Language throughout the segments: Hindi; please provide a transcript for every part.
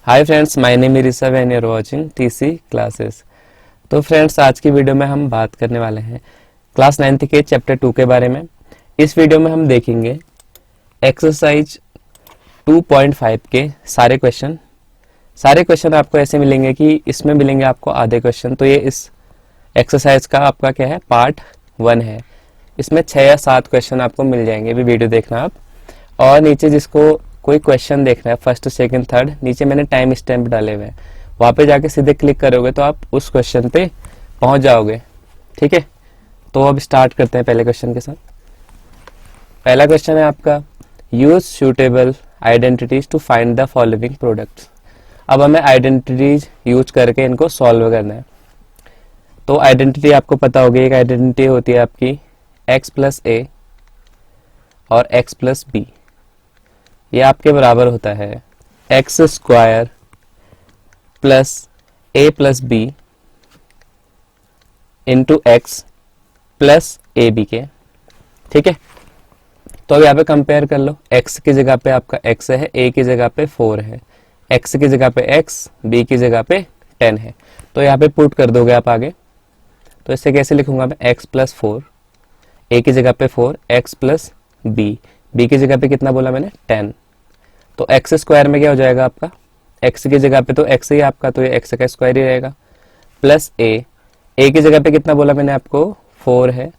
Hi friends, my name is Rishabh and you are watching TC classes. तो फ्रेंड्स, आज की वीडियो में हम बात करने वाले हैं क्लास 9th के चैप्टर 2 के बारे में। इस वीडियो में हम देखेंगे एक्सरसाइज 2.5 के सारे क्वेश्चन आपको ऐसे मिलेंगे कि इसमें मिलेंगे आपको आधे क्वेश्चन। तो ये इस एक्सरसाइज का आपका क्या है, पार्ट 1 है। इसमें 6 या 7 क्वेश्चन आपको मिल जाएंगे, भी वीडियो देखना आप। और नीचे जिसको कोई क्वेश्चन देखना है फर्स्ट सेकंड थर्ड, नीचे मैंने टाइम स्टैम्प डाले हुए हैं, वहां पे जाके सीधे क्लिक करोगे तो आप उस क्वेश्चन पे पहुंच जाओगे। ठीक है, तो अब स्टार्ट करते हैं पहले क्वेश्चन के साथ। पहला क्वेश्चन है आपका, use suitable identities to find the following products. अब हमें आइडेंटिटीज यूज करके इनको सॉल्व करना है। तो आइडेंटिटी आपको पता होगी, एक आइडेंटिटी होती है आपकी x प्लस ए और x प्लस बी। ये आपके बराबर होता है x square plus a plus b into x plus a b के। ठीक है, तो अब यहाँ पे कंपेयर कर लो। x की जगह पे आपका x है, a की जगह पे 4 है, x की जगह पे x, b की जगह पे 10 है। तो यहाँ पे पुट कर दोगे आप आगे। तो इससे कैसे लिखूंगा मैं, x प्लस 4, a की जगह पे 4, x प्लस b, b की जगह पे कितना बोला मैंने, 10। तो एक्स स्क्वायर में क्या हो जाएगा आपका, x की जगह पे तो x ही आपका, तो ये x का स्क्वायर ही रहेगा, प्लस a की जगह पे कितना बोला मैंने आपको, 4 है,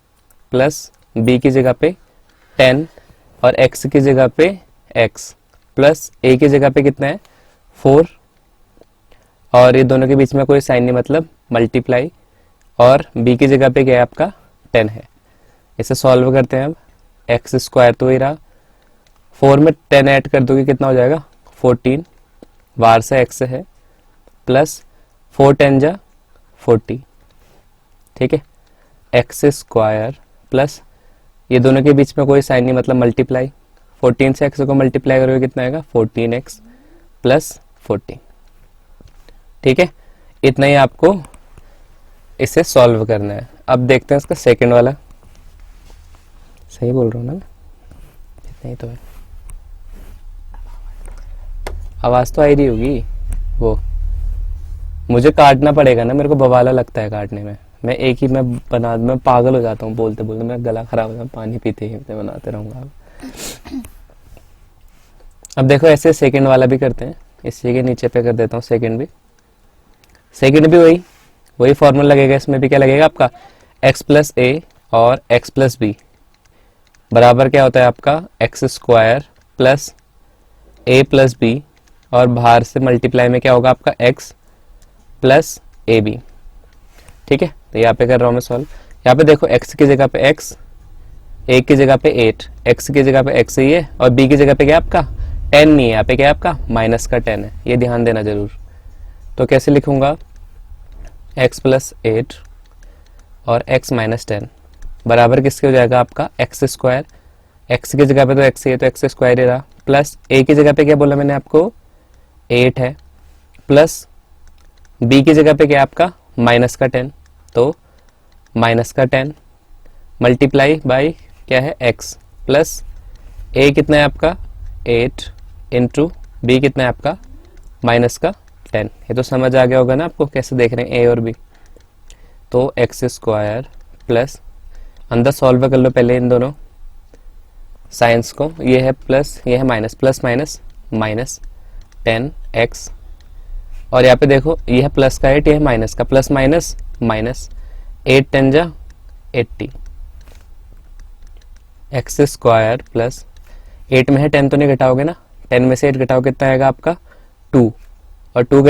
प्लस b की जगह पे 10 और x की जगह पे x, प्लस a की जगह पे कितना है, 4, और ये दोनों के बीच में कोई साइन नहीं, मतलब मल्टीप्लाई, और b की जगह पे क्या है आपका, 10 है। इसे सॉल्व करते हैं अब। एक्स स्क्वायर तो ही रहा, 4 में 10 ऐड कर दोगे कितना हो जाएगा, 14, बाहर से x है, प्लस 4 10 जा 40। ठीक है, एक्स स्क्वायर प्लस ये दोनों के बीच में कोई साइन नहीं, मतलब मल्टीप्लाई, 14 से x को मल्टीप्लाई करोगे कितना आएगा, 14x प्लस 40। ठीक है, इतना ही आपको इसे सॉल्व करना है। अब देखते हैं इसका सेकंड वाला। सही बोल रहा हूँ ना मैं, इतना ही तो है। आवाज तो आ रही होगी, वो मुझे काटना पड़ेगा ना, मेरे को बवाला लगता है काटने में। मैं पागल हो जाता हूँ बोलते बोलते, मेरा गला खराब हो जाता है, पानी पीते ही बनाते रहूंगा। अब देखो ऐसे सेकंड वाला भी करते हैं, इसी के नीचे पे कर देता हूँ सेकंड भी वही फॉर्मूला लगेगा। इसमें भी क्या लगेगा आपका, x प्लस ए और x प्लस बी बराबर क्या होता है आपका, x square plus a plus B, और बाहर से मल्टीप्लाई में क्या होगा आपका, x प्लस ए बी। ठीक है, तो यहाँ पे कर रहा हूँ मैं सॉल्व। यहाँ पे देखो x की जगह पे x, a की जगह पे 8, x की जगह पे x ही है, और b की जगह पे क्या आपका 10 नहीं है, यहाँ पे क्या है आपका माइनस का 10 है, ये ध्यान देना जरूर। तो कैसे लिखूंगा, x प्लस 8 और x माइनस 10 बराबर किसके हो जाएगा आपका, एक्स स्क्वायर, x की जगह पे तो x ही है तो x स्क्वायर ही रहा, प्लस a की जगह पे क्या बोला मैंने आपको, 8 है, प्लस b की जगह पे क्या आपका माइनस का 10, तो माइनस का 10 मल्टीप्लाई बाई क्या है x, प्लस a कितना है आपका 8 इंटू b कितना है आपका माइनस का 10। ये तो समझ आ गया होगा ना आपको कैसे देख रहे हैं a और b। तो एक्स स्क्वायर प्लस, अंदर सॉल्व कर लो पहले इन दोनों साइंस को, ये है प्लस ये है minus, plus minus minus 10x, और यहाँ पे देखो ये है प्लस का 8, ये है माइनस का, प्लस माइनस माइनस 8 10 जा 80, एक्स स्क्वायर प्लस 8 में है 10 तो नहीं घटाओगे ना, 10 में से 8 घटाओ कितना आएगा आपका 2, और 2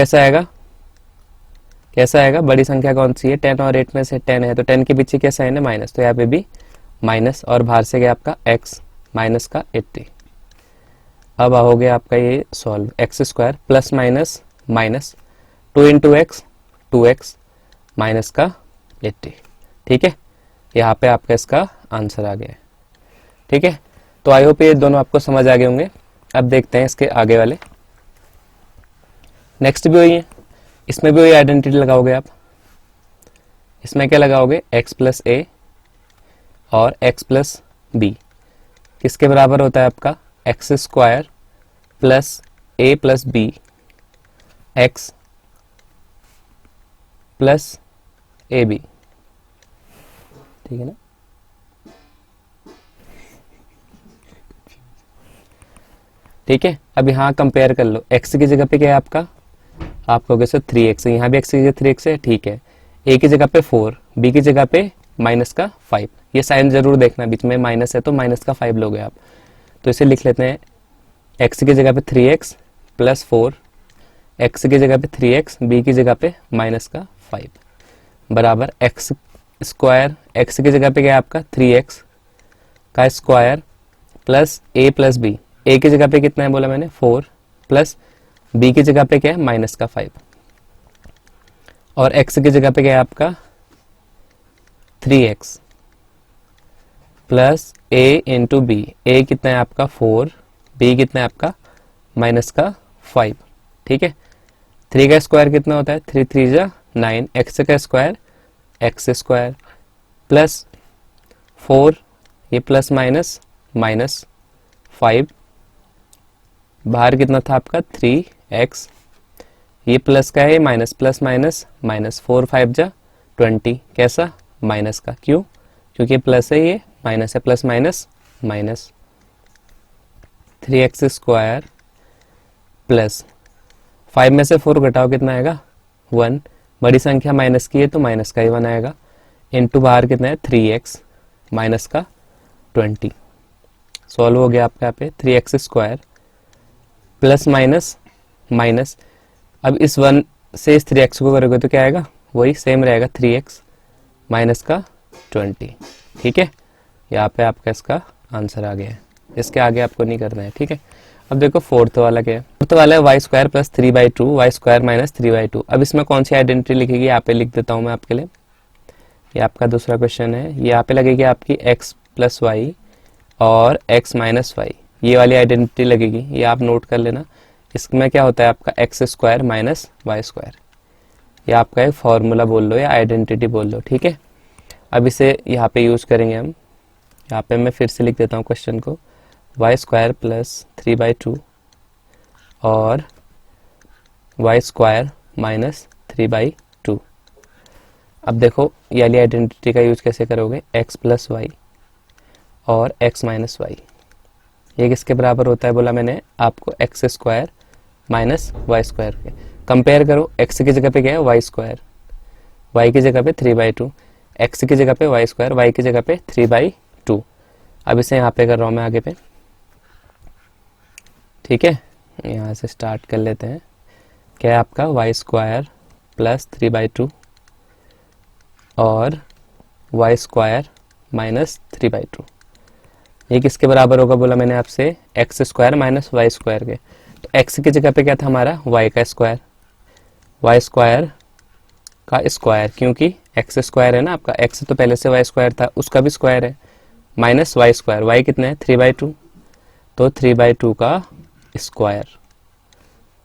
कैसा आएगा बड़ी संख्या कौन सी है, 10 और 8 में से 10 है, तो 10 के पीछे क्या साइन है, माइनस, तो यहाँ पे भी माइनस, और बाहर से क्या आपका x माइनस का 80। अब आओगे आपका ये solve, x square plus minus minus 2 into x 2x minus का 80। ठीक है, यहाँ पे आपका इसका आंसर आ गया है। ठीक है, तो आई होप ये दोनों आपको समझ आ गए होंगे। अब देखते हैं इसके आगे वाले। नेक्स्ट भी वही है, इसमें भी वही आइडेंटिटी लगाओगे आप। इसमें क्या लगाओगे, x प्लस ए और x प्लस बी किसके बराबर होता है आपका, x square plus a plus b x plus a b, ठीक है ना। ठीक है, अब यहाँ कंपेयर कर लो, x की जगह पे क्या है आपका, आप कहोगे सर 3x, यहाँ भी x की जगह 3x है, ठीक है। a की जगह पे 4, b की जगह पे माइनस का 5, ये साइन जरूर देखना, बीच में माइनस है तो माइनस का 5 लोगे आप, तो इसे लिख लेते हैं x की जगह पे 3x प्लस 4, x की जगह पे 3x, b की जगह पे माइनस का 5 बराबर x स्क्वायर, x की जगह पे क्या है आपका 3x का square plus a plus b, a की जगह पे कितना है बोला मैंने 4, प्लस b की जगह पे क्या है माइनस का 5, और x की जगह पे क्या है आपका 3x plus a into b, a कितना है आपका 4, b कितना है आपका माइनस का 5, ठीक है। 3 का स्क्वायर कितना होता है, 3 3 जा 9, x का स्क्वायर एक्स स्क्वायर प्लस 4, ये प्लस माइनस माइनस 5, बाहर कितना था आपका 3x, ये प्लस का है माइनस, प्लस माइनस माइनस, 4 5 जा 20, कैसा माइनस का, क्यों, क्योंकि प्लस है, ये माइनस है, plus minus minus 3x square plus 5 में से 4 घटाओ कितना आएगा 1, बड़ी संख्या माइनस की है तो माइनस का ही 1 आएगा, इंटू बाहर कितना है 3x माइनस का 20, सॉल्व हो गया आपका यहाँ पे 3x square plus minus minus, अब इस 1 से इस 3x को करोगे तो क्या आएगा, वही सेम रहेगा 3x माइनस का 20, ठीक है। यहाँ पे आपका इसका आंसर आ गया है, इसके आगे आपको नहीं करना है, ठीक है। अब देखो फोर्थ वाला क्या है, फोर्थ वाला है y square plus 3/2 y square minus 3/2, अब इसमें कौन सी आइडेंटिटी लिखेगी, यहाँ पे लिख देता हूँ मैं आपके लिए, ये आपका दूसरा क्वेश्चन है, यहाँ पे लगेगी आपकी x प्लस वाई और x माइनस वाई, ये वाली आइडेंटिटी लगेगी, ये आप नोट कर लेना। इसमें क्या होता है आपका x square minus y square, ये आपका एक फॉर्मूला बोल लो या आइडेंटिटी बोल लो, ठीक है। अब इसे यहाँ पे यूज करेंगे हम, यहाँ पे मैं फिर से लिख देता हूँ क्वेश्चन को, वाई स्क्वायर प्लस 3/2 और वाई स्क्वायर माइनस 3/2। अब देखो ये वाली आइडेंटिटी का यूज कैसे करोगे, x प्लस वाई और x माइनस वाई, ये किसके बराबर होता है बोला मैंने आपको, x square minus y square के। कंपेयर करो, x की जगह पे क्या है वाई स्क्वायर, y की जगह पे 3/2, x की जगह पे वाई स्क्वायर, y की जगह पे 3/2। अब इसे यहाँ पे कर रहा हूँ मैं आगे पे, ठीक है। यहाँ से स्टार्ट कर लेते हैं, क्या है आपका वाई स्क्वायर प्लस 3/2 और वाई स्क्वायर माइनस 3/2, ये किसके बराबर होगा बोला मैंने आपसे, x square minus y square के। तो एक्स की जगह पे क्या था हमारा वाई का स्क्वायर, वाई स्क्वायर का स्क्वायर, क्योंकि एक्स स्क्वायर है ना आपका, एक्स तो पहले से वाई स्क्वायर था उसका भी स्क्वायर है, माइनस वाई स्क्वायर, वाई कितना है 3/2, तो 3/2 का स्क्वायर,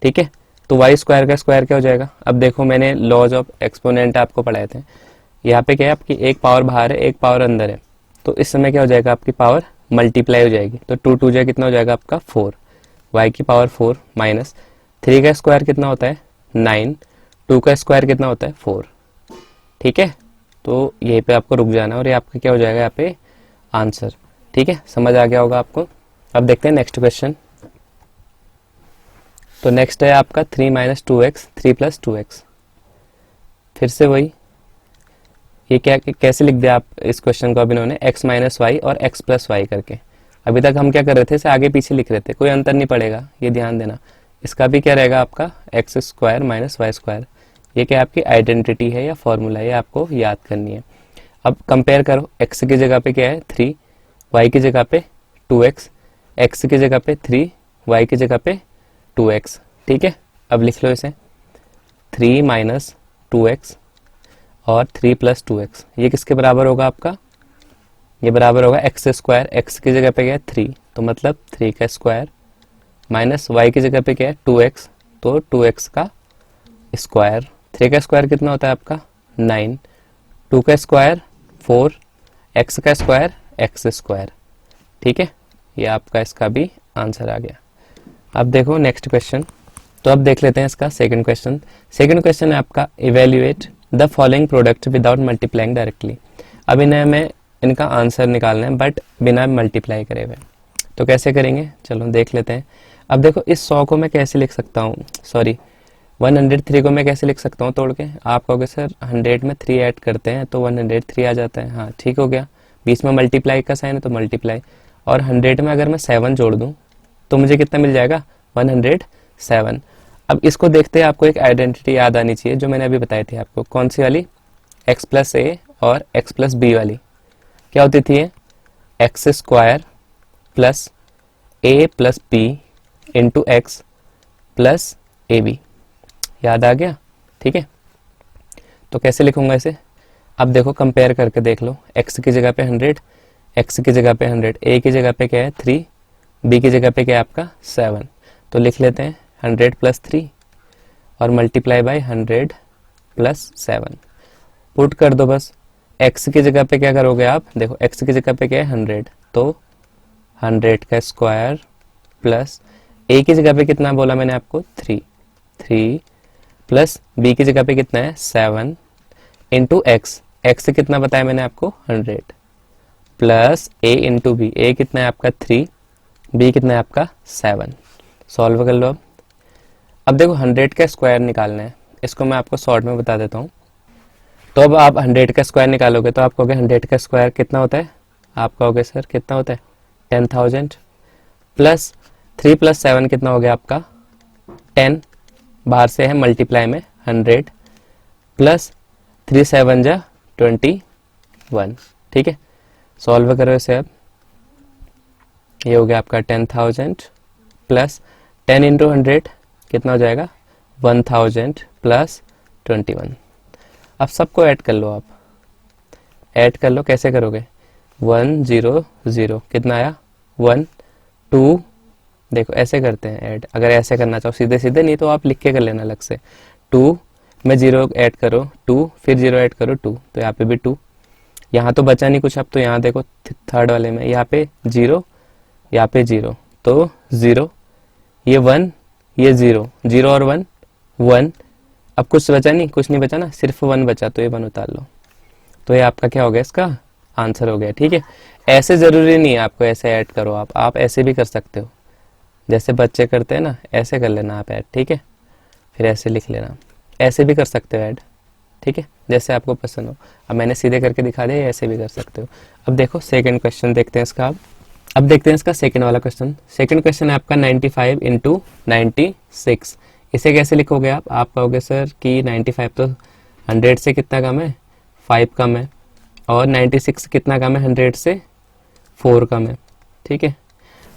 ठीक है। तो वाई स्क्वायर का स्क्वायर क्या हो जाएगा, अब देखो मैंने लॉज ऑफ एक्सपोनेंट आपको पढ़ाए थे, यहाँ पे क्या है आपकी एक पावर बाहर है एक पावर अंदर है, तो इस समय क्या हो जाएगा आपकी पावर मल्टीप्लाई हो जाएगी, तो 2 2 कितना हो जाएगा आपका 4, y की पावर 4 माइनस 3 का स्क्वायर कितना होता है 9, 2 का स्क्वायर कितना होता है 4, ठीक है। तो यहीं पे आपको रुक जाना और ये आपका क्या हो जाएगा यहाँ पे आंसर, ठीक है, समझ आ गया होगा आपको। अब देखते हैं नेक्स्ट क्वेश्चन, तो नेक्स्ट है आपका 3 - 2x 3 + 2x, फिर से वही, ये क्या कैसे लिख दिया आप इस क्वेश्चन को, अब इन्होंने x माइनस वाई और x प्लस वाई करके, अभी तक हम क्या कर रहे थे, इसे आगे पीछे लिख रहे थे, कोई अंतर नहीं पड़ेगा, ये ध्यान देना। इसका भी क्या रहेगा आपका x square minus y square, ये क्या आपकी आइडेंटिटी है या फॉर्मूला है, आपको याद करनी है। अब कंपेयर करो, x की जगह पे क्या है 3, y की जगह पे 2x, x की जगह पे 3, y की जगह पे 2x, ठीक है। अब लिख लो इसे 3 - 2x और 3 + 2x, ये किसके बराबर होगा आपका, ये बराबर होगा एक्स स्क्वायर, एक्स की जगह पे क्या है 3, तो मतलब 3 का स्क्वायर माइनस वाई की जगह पे क्या है 2x, तो 2x का स्क्वायर, 3 का स्क्वायर कितना होता है आपका 9, 2 का स्क्वायर 4, x का स्क्वायर एक्स स्क्वायर, ठीक है। ये आपका इसका भी आंसर आ गया। अब देखो नेक्स्ट क्वेश्चन, तो अब देख लेते हैं इसका सेकंड क्वेश्चन। सेकंड क्वेश्चन है आपका evaluate the following product without multiplying directly. अब इन्हें हमें इनका आंसर निकालना है बट बिना मल्टीप्लाई करे हुए। तो कैसे करेंगे, चलो देख लेते हैं। अब देखो इस 100 को मैं कैसे लिख सकता हूँ, सॉरी 103 को मैं कैसे लिख सकता हूँ तोड़ के। आप कहोगे सर 100 में 3 ऐड करते हैं तो 103 आ जाता है। हाँ ठीक हो गया, बीच में मल्टीप्लाई का साइन है तो मल्टीप्लाई, और 100 में अगर मैं 7 जोड़ दूँ तो मुझे कितना मिल जाएगा, 107। अब इसको देखते हैं आपको एक आइडेंटिटी याद आनी चाहिए जो मैंने अभी बताई थी आपको। कौन सी वाली, x प्लस ए और x प्लस बी वाली। क्या होती थी ये, x square plus a plus b into x plus a b. याद आ गया, ठीक है। तो कैसे लिखूंगा इसे, अब देखो कंपेयर करके देख लो। x की जगह पे 100, x की जगह पे 100, a की जगह पे क्या है 3, b की जगह पे क्या है आपका 7। तो लिख लेते हैं 100 प्लस 3 और मल्टीप्लाई बाय 100 प्लस 7। पुट कर दो बस। x की जगह पे क्या करोगे आप, देखो x की जगह पे क्या है 100, तो 100 का स्क्वायर प्लस a की जगह पे कितना बोला मैंने आपको 3 प्लस b की जगह पे कितना है 7 इंटू एक्स, एक्स कितना बताया मैंने आपको 100, plus a into b, a कितना है आपका 3, b कितना है आपका 7। सॉल्व कर लो। अब देखो 100 का स्क्वायर निकालना है, इसको मैं आपको शॉर्ट में बता देता हूँ। तो अब आप 100 का स्क्वायर निकालोगे तो आप कहोगे 100 का स्क्वायर कितना होता है, आप कहोगे सर कितना होता है 10,000, प्लस 3 प्लस 7 कितना हो गया आपका 10, बाहर से है मल्टीप्लाई में 100, प्लस 3 7 जा 21। ठीक है, सॉल्व करो इसे। अब ये हो गया आपका 10,000 प्लस 10 इंटू 100 कितना हो जाएगा 1000 प्लस 21। अब सबको ऐड कर लो, आप ऐड कर लो। कैसे करोगे, 100 कितना आया 1 2, देखो ऐसे करते हैं ऐड। अगर ऐसे करना चाहो सीधे सीधे, नहीं तो आप लिख के कर लेना अलग से। 2 में 0 ऐड करो 2, फिर 0 ऐड करो 2, तो यहाँ पे भी 2। यहाँ तो बचा नहीं कुछ, अब तो यहाँ देखो थर्ड वाले में यहाँ पे 0, यहाँ पे 0, तो 0, ये 1, ये 0, 0 और 1 1। अब कुछ बचा नहीं, कुछ नहीं बचा ना, सिर्फ 1 बचा, तो ये 1 उतार लो। तो ये आपका क्या हो गया, इसका आंसर हो गया। ठीक है, ऐसे ज़रूरी नहीं है आपको ऐसे ऐड करो, आप ऐसे भी कर सकते हो, जैसे बच्चे करते हैं ना, ऐसे कर लेना आप ऐड। ठीक है, फिर ऐसे लिख लेना, ऐसे भी कर सकते हो ऐड। ठीक है, जैसे आपको पसंद हो। अब मैंने सीधे करके दिखा दिया, ऐसे भी कर सकते हो। अब देखो सेकंड क्वेश्चन देखते हैं इसका। अब देखते हैं इसका सेकंड वाला क्वेश्चन। सेकंड क्वेश्चन है आपका 95 इंटू 96। इसे कैसे लिखोगे आप कहोगे सर कि 95 तो 100 से कितना कम है 5 कम है, और 96 कितना कम है 100 से 4 कम है। ठीक है,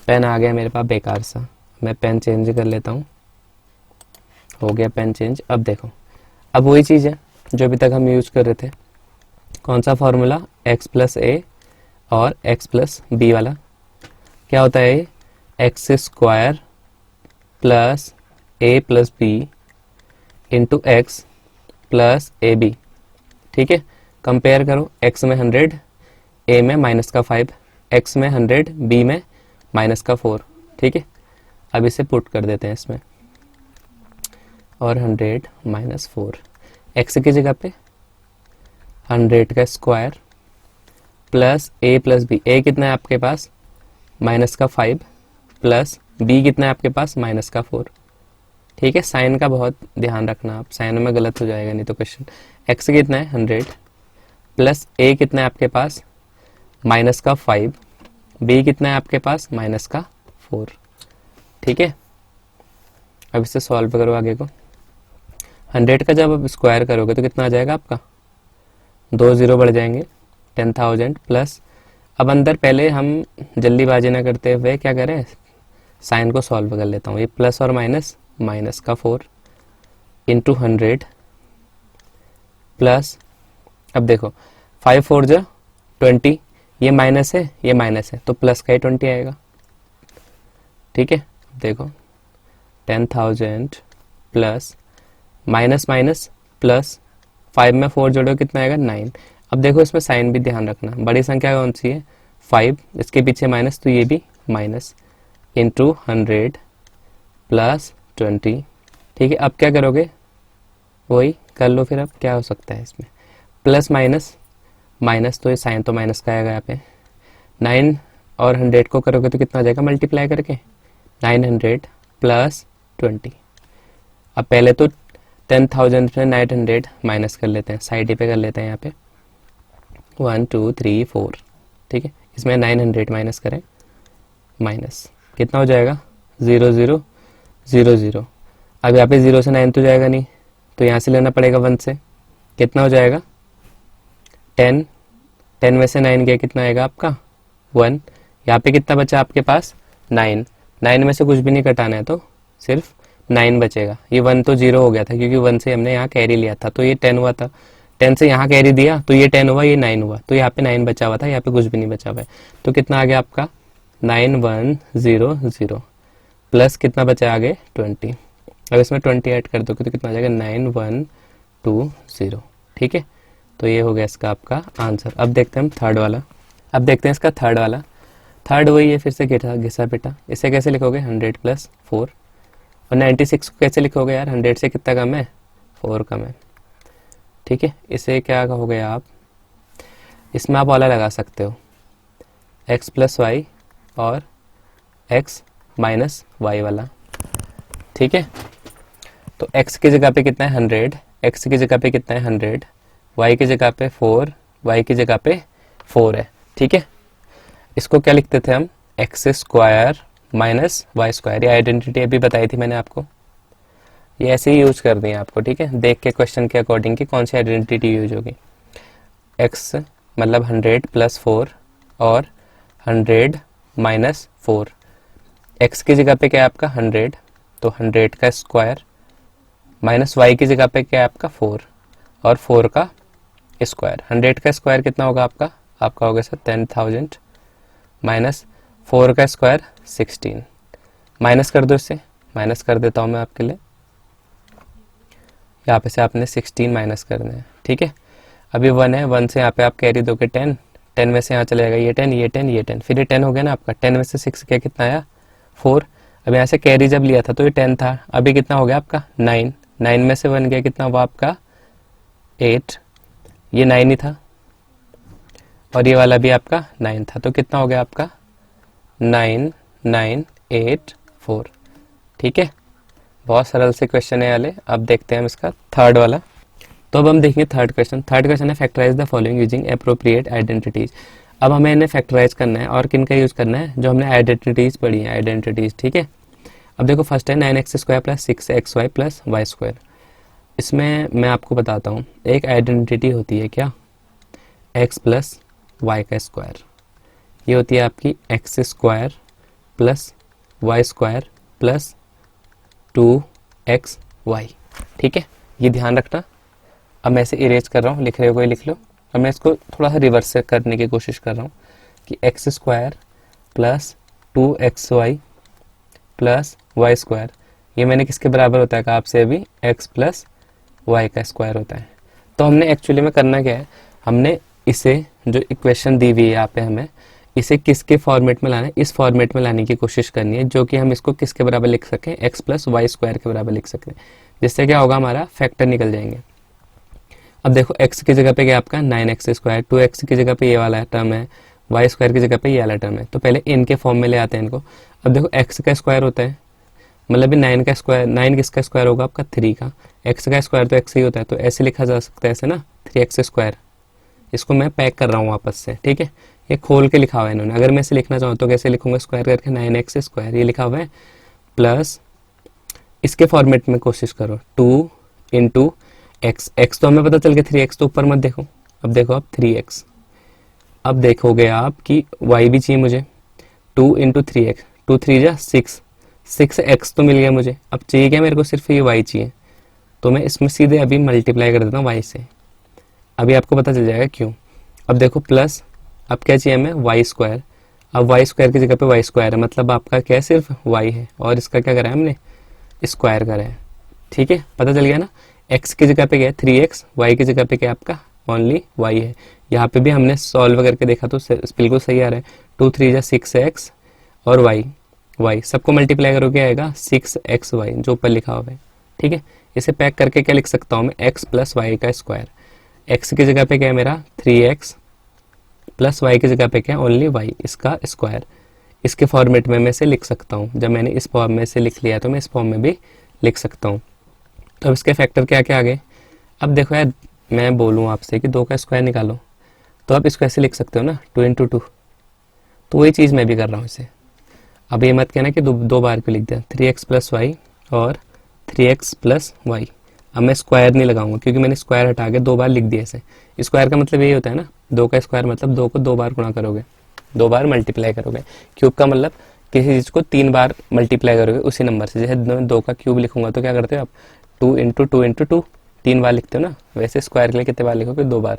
पेन आ गया मेरे पास बेकार सा, मैं पेन चेंज कर लेता हूँ। हो गया पेन चेंज। अब देखो, अब वही चीज़ है जो अभी तक हम यूज कर रहे थे। कौन सा फॉर्मूला, x प्लस ए और x प्लस बी वाला। क्या होता है, x square plus a plus b into x plus a b. ठीक है, कंपेयर करो, x में 100, a में -5, x में 100, b में -4। ठीक है, अब इसे पुट कर देते हैं इसमें, और 100 -4, x की जगह पे 100 का square plus a plus b, a कितना है आपके पास -5, प्लस b कितना है आपके पास -4। ठीक है, साइन का बहुत ध्यान रखना, आप साइन में गलत हो जाएगा नहीं तो क्वेश्चन। x कितना है 100, प्लस a कितना है आपके पास -5, b कितना है आपके पास -4। ठीक है, अब इसे सॉल्व करो आगे को। 100 का जब आप स्क्वायर करोगे तो कितना आ जाएगा आपका, 2 0 बढ़ जाएंगे, 10,000 प्लस। अब अंदर पहले हम जल्दीबाजी ना करते हुए क्या करें, साइन को सॉल्व कर लेता हूँ। ये प्लस और -4 इंटू 100 प्लस, अब देखो 5 4 जो 20, ये माइनस है ये माइनस है, तो प्लस का ही 20 आएगा। ठीक है, देखो 10,000 प्लस माइनस प्लस 5 में 4 जोड़ो कितना आएगा 9। अब देखो इसमें साइन भी ध्यान रखना, बड़ी संख्या कौन सी है 5, इसके पीछे माइनस, तो ये भी माइनस, इंटू 100 प्लस 20 ठीक है, अब क्या करोगे, वही कर लो फिर। अब क्या हो सकता है इसमें, प्लस माइनस, माइनस तो ये साइन तो माइनस का आएगा यहाँ पे। 9 और 100 को करोगे तो कितना हो जाएगा मल्टीप्लाई करके, 900 प्लस 20। अब पहले तो 10,000 में 900 माइनस कर लेते हैं, साइड पे कर लेते हैं यहाँ पे 1 2 3 4। ठीक है, इसमें 900 माइनस करें, माइनस कितना हो जाएगा 0 0 0 0। अब यहाँ पे 0 से 9 तो जाएगा नहीं, तो यहाँ से लेना पड़ेगा 1 से, कितना हो जाएगा 10। 10 में से 9 गया, कितना आएगा आपका 1। यहाँ पे कितना बचा आपके पास 9। 9 में से कुछ भी नहीं कटाना है तो सिर्फ 9 बचेगा। ये 1 तो 0 हो गया था क्योंकि 1 से हमने यहाँ कैरी लिया था, तो ये 10 हुआ था। 10 से यहाँ कैरी दिया तो ये 10 हुआ, ये 9 हुआ, तो यहाँ पे 9 बचा हुआ था, यहाँ पे कुछ भी नहीं बचा हुआ है। तो कितना आ गया आपका 9100 प्लस कितना बचा आगे 20। अब इसमें 20 ऐड कर दोगे तो कितना आ जाएगा 9120। ठीक है, तो ये हो गया इसका आपका आंसर। अब देखते हैं हम थर्ड वाला। अब देखते हैं इसका थर्ड वाला। थर्ड वही है, फिर से घिसा पिटा। इसे कैसे लिखोगे 100 प्लस 4, और 96 को कैसे लिखोगे यार, 100 से कितना कम है 4 कम है। ठीक है, इसे क्या कहोगे आप, इसमें आप वाला लगा सकते हो x प्लस वाई और x माइनस वाई वाला। ठीक है, तो x की जगह पे कितना है 100, x की जगह पे कितना है 100, y की जगह पे 4, y की जगह पे 4 है। ठीक है, इसको क्या लिखते थे हम, x square minus y square. ये आइडेंटिटी अभी बताई थी मैंने आपको, ये ऐसे ही यूज करनी है आपको। ठीक है, देख के क्वेश्चन के अकॉर्डिंग कि कौन सी आइडेंटिटी यूज होगी। x मतलब 100 प्लस 4 और 100 माइनस 4। x की जगह पे क्या है आपका 100, तो 100 का स्क्वायर, माइनस y की जगह पे क्या है आपका 4 और 4 का स्क्वायर। 100 का स्क्वायर कितना होगा आपका होगा सर 10,000, माइनस 4 का स्क्वायर 16। माइनस कर दो, इससे माइनस कर देता हूँ मैं आपके लिए। यहाँ पे से आपने 16 माइनस करना है। ठीक है, अभी 1 है, 1 से यहाँ पे आप कैरी दोगे 10, 10 में से यहाँ चलेगा ये 10 ये 10 ये 10, फिर ये 10 हो गया ना आपका। 10 में से 6 क्या कितना आया 4। अब यहाँ से कैरी जब लिया था तो ये 10 था, अभी कितना हो गया आपका 9। 9 में से 1 गया, कितना हुआ आपका 8, ये 9 ही था और ये वाला भी आपका 9 था, तो कितना हो गया आपका 9984। ठीक है, बहुत सरल से क्वेश्चन है वाले। अब देखते हैं हम इसका थर्ड वाला। तो अब हम देखेंगे थर्ड क्वेश्चन। थर्ड क्वेश्चन है factorise the following using appropriate identities. अब हमें इन्हें फैक्टराइज करना है, और किन का यूज करना है, जो हमने आइडेंटिटीज पढ़ी है, आइडेंटिटीज। ठीक है, अब देखो फर्स्ट है 9x square plus 6xy plus y square. इसमें मैं आपको बताता हूँ, एक आइडेंटिटी होती है क्या, x प्लस वाई का स्क्वायर। ये होती है आपकी x square plus y square plus 2xy। ठीक है, ये ध्यान रखना। अब मैं इसे इरेज कर रहा हूँ, लिख रहे हो कोई लिख लो। अब मैं इसको थोड़ा सा रिवर्स से करने की कोशिश कर रहा हूँ कि x square plus 2xy plus y square, ये मैंने किसके बराबर होता है कहा आपसे अभी, x प्लस वाई का स्क्वायर होता है। तो हमने एक्चुअली में करना क्या है, हमने इसे जो इक्वेशन दी हुई है यहाँ पे, हमें इसे किसके फॉर्मेट में लाना है, इस फॉर्मेट में लाने की कोशिश करनी है, जो कि हम इसको किसके बराबर लिख सकें, x प्लस वाई स्क्वायर के बराबर लिख सकें, जिससे क्या होगा हमारा फैक्टर निकल जाएंगे। अब देखो x की जगह पे क्या आपका 9x स्क्वायर, 2x की जगह पे ये वाला टर्म है, वाई स्क्वायर की जगह पे ये वाला टर्म है। तो पहले इनके फॉर्म में ले आते हैं इनको। अब देखो x का स्क्वायर होता है, मतलब 9 का स्क्वायर, 9 किसका स्क्वायर होगा आपका 3 का, x का स्क्वायर तो x ही होता है, तो ऐसे लिखा जा सकता है ऐसे ना 3x स्क्वायर। इसको मैं पैक कर रहा हूँ वापस से। ठीक है, ये खोल के लिखा हुआ है इन्होंने। अगर मैं इसे लिखना चाहूँ तो कैसे लिखूंगा, स्क्वायर करके 9x स्क्वायर ये लिखा हुआ है, प्लस इसके फॉर्मेट में कोशिश करो 2 इंटू एक्स। एक्स तो हमें पता चल गया 3x, तो ऊपर मत देखो। अब देखो आप 3x। अब देखोगे आप कि y भी चाहिए मुझे, 2 इंटू 3x, 2 3 जा 6, 6x तो मिल गया मुझे। अब चाहिए क्या मेरे को, सिर्फ ये y चाहिए, तो मैं इसमें सीधे अभी मल्टीप्लाई कर देता हूँ y से। अभी आपको पता चल जाएगा क्यों। अब देखो प्लस, अब क्या चाहिए हमें वाई स्क्वायर। अब वाई स्क्वायर की जगह पे वाई स्क्वायर है, मतलब आपका क्या है सिर्फ y है, और इसका क्या करा है हमने स्क्वायर करा है। ठीक है, पता चल गया ना। x की जगह पे क्या है 3x, y की जगह पे क्या आपका ओनली y है। यहाँ पे भी हमने सॉल्व करके देखा तो बिल्कुल सही आ रहा है। 2 3 जा 6x और y सबको मल्टीप्लाई करो क्या आएगा 6xy, जो ऊपर लिखा हुआ है। ठीक है, इसे पैक करके क्या लिख सकता हूँ मैं, एक्स प्लस वाई का स्क्वायर। एक्स की जगह पे क्या है मेरा 3x प्लस वाई की जगह पे क्या है ओनली वाई, इसका स्क्वायर। इसके फॉर्मेट में मैं इसे लिख सकता हूँ। जब मैंने इस फॉर्म में से लिख लिया तो मैं इस फॉर्म में भी लिख सकता हूँ। तो अब इसके फैक्टर क्या क्या आ गए। अब देखो यार, मैं बोलूँ आपसे कि 2 का स्क्वायर निकालो, तो आप इसको ऐसे लिख सकते हो ना, 2 × 2। तो वही चीज़ मैं भी कर रहा हूँ इसे। अब ये मत कहना कि दो बार क्यों लिख दिया, 3x प्लस वाई और 3x प्लस वाई। अब मैं स्क्वायर नहीं लगाऊंगा क्योंकि मैंने स्क्वायर हटा के 2 बार लिख दिया इसे। स्क्वायर का मतलब यही होता है ना, 2 का स्क्वायर मतलब 2 को 2 बार गुणा करोगे, 2 बार मल्टीप्लाई करोगे। क्यूब का मतलब किसी चीज़ को 3 बार मल्टीप्लाई करोगे उसी नंबर से। जैसे मैं 2 का क्यूब लिखूंगा तो क्या करते हो आप, 2 × 2 × 2 3 बार लिखते हो ना, वैसे स्क्वायर के लिए कितने बार लिखोगे, 2 बार।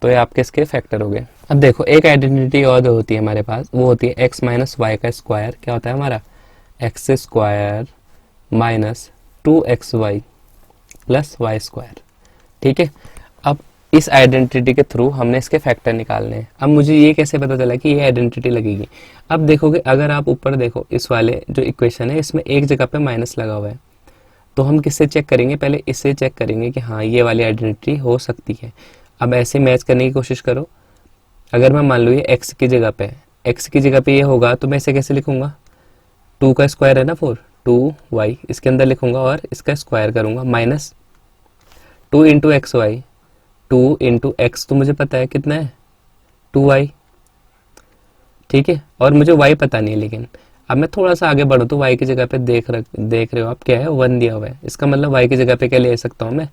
तो ये आपके इसके फैक्टर हो गए। अब देखो एक आइडेंटिटी और होती है हमारे पास, वो होती है एक्स माइनस वाई का स्क्वायर। क्या होता है हमारा, x square minus 2xy plus y square. ठीक है, अब इस आइडेंटिटी के थ्रू हमने इसके फैक्टर निकालने हैं। अब मुझे ये कैसे पता चला कि ये आइडेंटिटी लगेगी। अब देखोगे, अगर आप ऊपर देखो इस वाले जो इक्वेशन है, इसमें एक जगह पे माइनस लगा हुआ है, तो हम किससे चेक करेंगे, पहले इससे चेक करेंगे कि हाँ ये वाली आइडेंटिटी हो सकती है। अब ऐसे मैच करने की कोशिश करो। अगर मैं मान लो ये x की जगह पे, x की जगह पे ये होगा, तो मैं इसे कैसे लिखूंगा, 2 का स्क्वायर है ना 4, 2y इसके अंदर लिखूंगा और इसका स्क्वायर करूंगा, माइनस 2 × xy, 2 × x तो मुझे पता है कितना है 2y। ठीक है, और मुझे y पता नहीं है। लेकिन अब मैं थोड़ा सा आगे बढ़ू तो y की जगह पे देख रहे हो आप क्या है, 1 दिया हुआ है। इसका मतलब y की जगह पे क्या ले सकता हूँ मैं,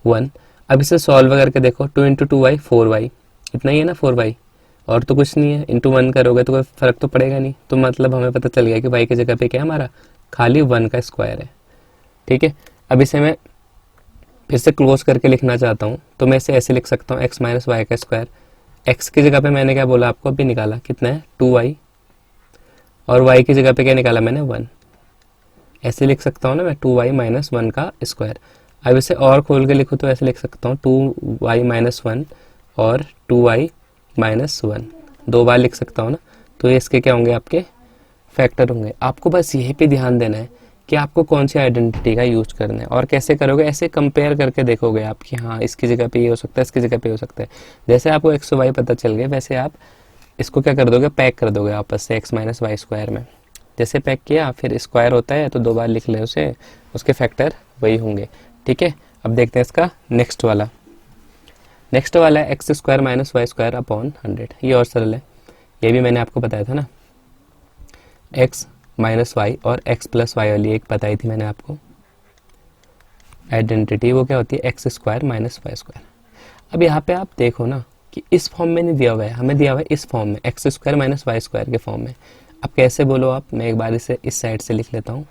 1। अब इसे सॉल्व करके देखो, 2 × 2y 4y, इतना ही है ना 4y, और तो कुछ नहीं है। इंटू 1 करोगे तो कोई फर्क तो पड़ेगा नहीं। तो मतलब हमें पता चल गया कि y की जगह पे क्या है हमारा, खाली 1 का स्क्वायर है। ठीक है, अब इसे मैं फिर से क्लोज करके लिखना चाहता हूँ, तो मैं इसे ऐसे लिख सकता हूँ, एक्स माइनस वाई का स्क्वायर। एक्स की जगह पे मैंने क्या बोला आपको अभी निकाला, कितना है 2y, और y की जगह पे क्या निकाला मैंने 1। ऐसे लिख सकता हूँ ना मैं, 2y माइनस 1 का स्क्वायर। अब इसे और खोल के लिखूँ तो ऐसे लिख सकता हूँ, 2y माइनस 1 और 2y माइनस 1, 2 बार लिख सकता हूँ ना। तो ये इसके क्या होंगे, आपके फैक्टर होंगे। आपको बस यही पे ध्यान देना है कि आपको कौन सी आइडेंटिटी का यूज करना है। और कैसे करोगे, ऐसे कंपेयर करके देखोगे आप कि हाँ इसकी जगह पे ये हो सकता है, इसकी जगह पे हो सकता है। जैसे आपको एक्स वाई पता चल गया, वैसे आप इसको क्या कर दोगे, पैक कर दोगे आपस से एक्स माइनस वाई स्क्वायर में। जैसे पैक किया, फिर स्क्वायर होता है तो 2 बार लिख ले उसे, उसके फैक्टर वही होंगे। ठीक है, अब देखते हैं इसका नेक्स्ट वाला है x square minus y square upon 100। ये और सरल है, ये भी मैंने आपको बताया था ना, एक्स माइनस वाई और एक्स प्लस वाई वाली एक बताई थी मैंने आपको आइडेंटिटी। वो क्या होती है, x square minus y square. अब यहाँ पे आप देखो ना कि इस फॉर्म में नहीं दिया हुआ है, हमें दिया हुआ है इस फॉर्म में, x square minus y square के फॉर्म में। अब कैसे बोलो आप, मैं एक बार इसे इस साइड से लिख लेता हूँ।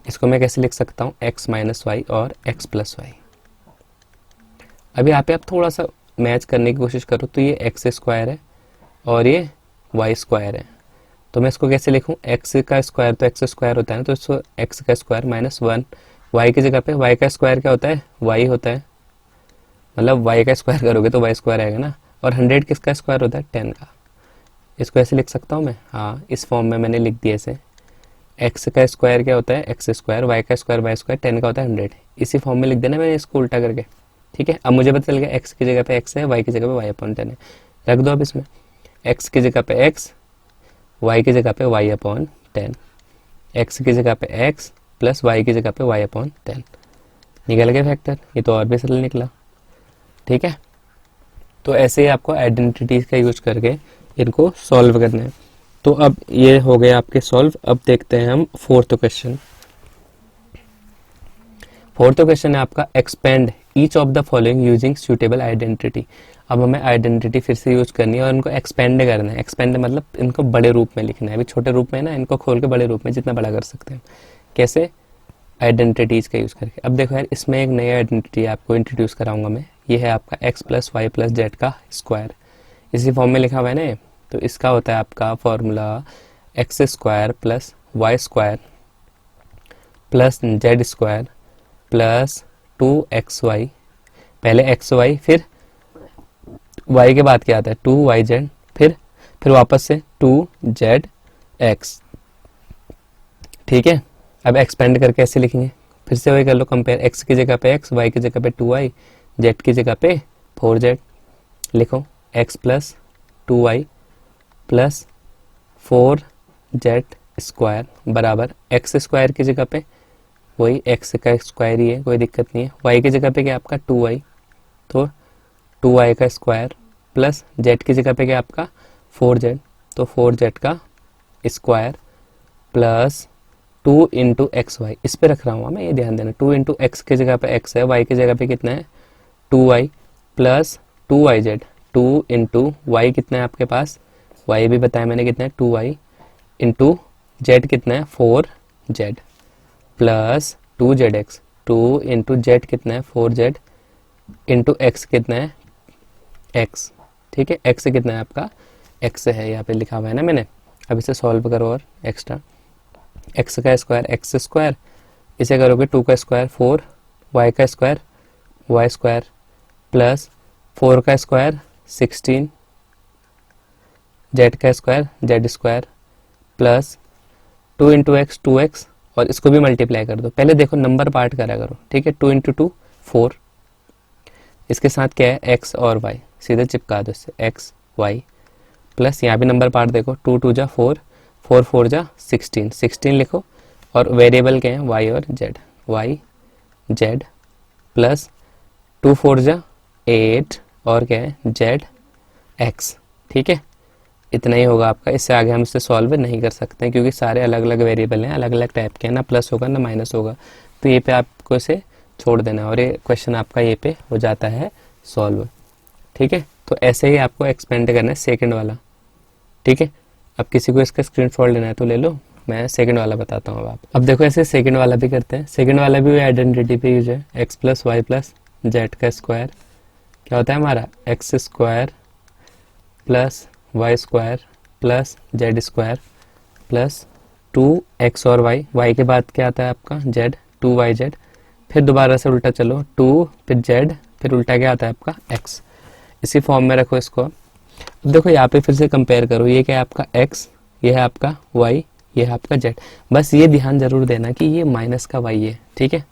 इसको मैं कैसे लिख सकता हूँ, एक्स माइनस वाई और एक्स प्लस वाई। अब यहाँ पे आप थोड़ा सा मैच करने की कोशिश करो, तो ये एक्स स्क्वायर है और ये वाई स्क्वायर है। तो मैं इसको कैसे लिखूं, एक्स का स्क्वायर तो एक्स स्क्वायर होता है ना, तो इसको एक्स का स्क्वायर माइनस 1, वाई की जगह पे वाई का स्क्वायर क्या होता है, वाई होता है, मतलब वाई का स्क्वायर करोगे तो वाई स्क्वायर आएगा ना। और 100 किसका स्क्वायर होता है, 10 का। इसको ऐसे लिख सकता हूँ मैं, हाँ इस फॉर्म में मैंने लिख दिया इसे। एक्स का स्क्वायर क्या होता है, एक्स स्क्वायर, वाई का स्क्वायर वाई स्क्वायर, 10 का होता है 100। इसी फॉर्म में लिख देना मैंने इसको उल्टा करके। ठीक है, अब मुझे पता चल गया एक्स की जगह पे एक्स है, वाई की जगह पे वाई अपॉन 10 है। रख दो अब इसमें, एक्स की जगह पे एक्स, वाई की जगह पे वाई अपॉन 10, एक्स की जगह पे एक्स प्लस वाई की जगह पे वाई अपॉन 10। निकल गया फैक्टर, ये तो और भी सरल निकला। ठीक है, तो ऐसे ही आपको आइडेंटिटीज का यूज करके इनको सॉल्व करना है। तो अब ये हो गए आपके सॉल्व। अब देखते हैं हम फोर्थ क्वेश्चन। फोर्थ क्वेश्चन है आपका, expand each of the following using suitable identity. अब हमें आइडेंटिटी फिर से यूज करनी है और इनको एक्सपेंड करना है। एक्सपेंड मतलब इनको बड़े रूप में लिखना है। अभी छोटे रूप में ना, इनको खोल के बड़े रूप में जितना बड़ा कर सकते हैं। कैसे, आइडेंटिटीज का यूज करके। अब देखो यार, इसमें एक नई आइडेंटिटी आपको इंट्रोड्यूस कराऊंगा मैं। ये है आपका x plus y plus z का स्क्वायर। इसी फॉर्म में लिखा हुआ है ना, तो इसका होता है आपका formula x square plus y square plus z square plus 2xy। पहले xy, फिर y के बाद क्या आता है 2yz, फिर वापस से 2zx। ठीक है, अब एक्सपेंड करके ऐसे लिखेंगे, फिर से वही कर लो कंपेयर, x की जगह पे x, y की जगह पे 2y, z की जगह पे 4z। लिखो x plus 2y plus 4z square बराबर x स्क्वायर की जगह पे वही x का स्क्वायर ही है, कोई दिक्कत नहीं है। y की जगह पे क्या आपका 2y, तो 2y का स्क्वायर प्लस z की जगह पे क्या आपका 4z, तो 4z का square plus 2 into x y, इस पे रख रहा हूँ मैं, ये ध्यान देना। 2 इंटू एक्स की जगह पे x है, y की जगह पे कितना है 2y plus 2yz। 2 into Y कितना है आपके पास, y भी बताया मैंने कितना है 2y, इंटू z कितना है 4z plus 2zx। 2 into z कितना है 4z इंटू x कितना है x। ठीक है, x कितना है आपका x है, यहाँ पे लिखा हुआ है ना मैंने। अब इसे सॉल्व करो और एक्स्ट्रा, x का स्क्वायर x स्क्वायर, इसे करोगे 2 का स्क्वायर 4, y का स्क्वायर y स्क्वायर प्लस 4 का स्क्वायर 16, z का square z square plus 2 into x 2x, और इसको भी मल्टीप्लाई कर दो। पहले देखो नंबर पार्ट करा करो, ठीक है। 2 इंटू 2 4, इसके साथ क्या है x और y, सीधे चिपका दो इससे x y प्लस यहाँ भी नंबर पार्ट देखो 2 2 जा 4, 4 4 जा 16, 16 लिखो, और वेरिएबल क्या है y और z, y z प्लस 2 4 जा 8 और क्या है z x। ठीक है, इतना ही होगा आपका। इससे आगे हम इसे सॉल्व नहीं कर सकते हैं क्योंकि सारे अलग अलग वेरिएबल हैं, अलग अलग टाइप के हैं, ना प्लस होगा ना माइनस होगा। तो ये पे आपको इसे छोड़ देना और ये क्वेश्चन आपका ये पे हो जाता है सॉल्व। ठीक है, तो ऐसे ही आपको एक्सपेंड करना है सेकंड वाला। ठीक है, अब किसी को इसका स्क्रीनशॉट लेना है तो ले लो, मैं सेकंड वाला बताता हूँ। अब देखो ऐसे सेकंड वाला भी करते हैं। सेकंड वाला भी आइडेंटिटी पे यूज है, x plus y plus z का स्क्वायर क्या होता है हमारा x square plus y square plus z square plus 2x और y के बाद क्या आता है आपका z, 2yz, फिर दोबारा से उल्टा चलो 2 फिर z, फिर उल्टा क्या आता है आपका x। इसी फॉर्म में रखो इसको। अब देखो यहाँ पे फिर से कंपेयर करो, ये क्या है आपका x, ये है आपका y, ये है आपका z। बस ये ध्यान जरूर देना कि ये माइनस का y है। ठीक है,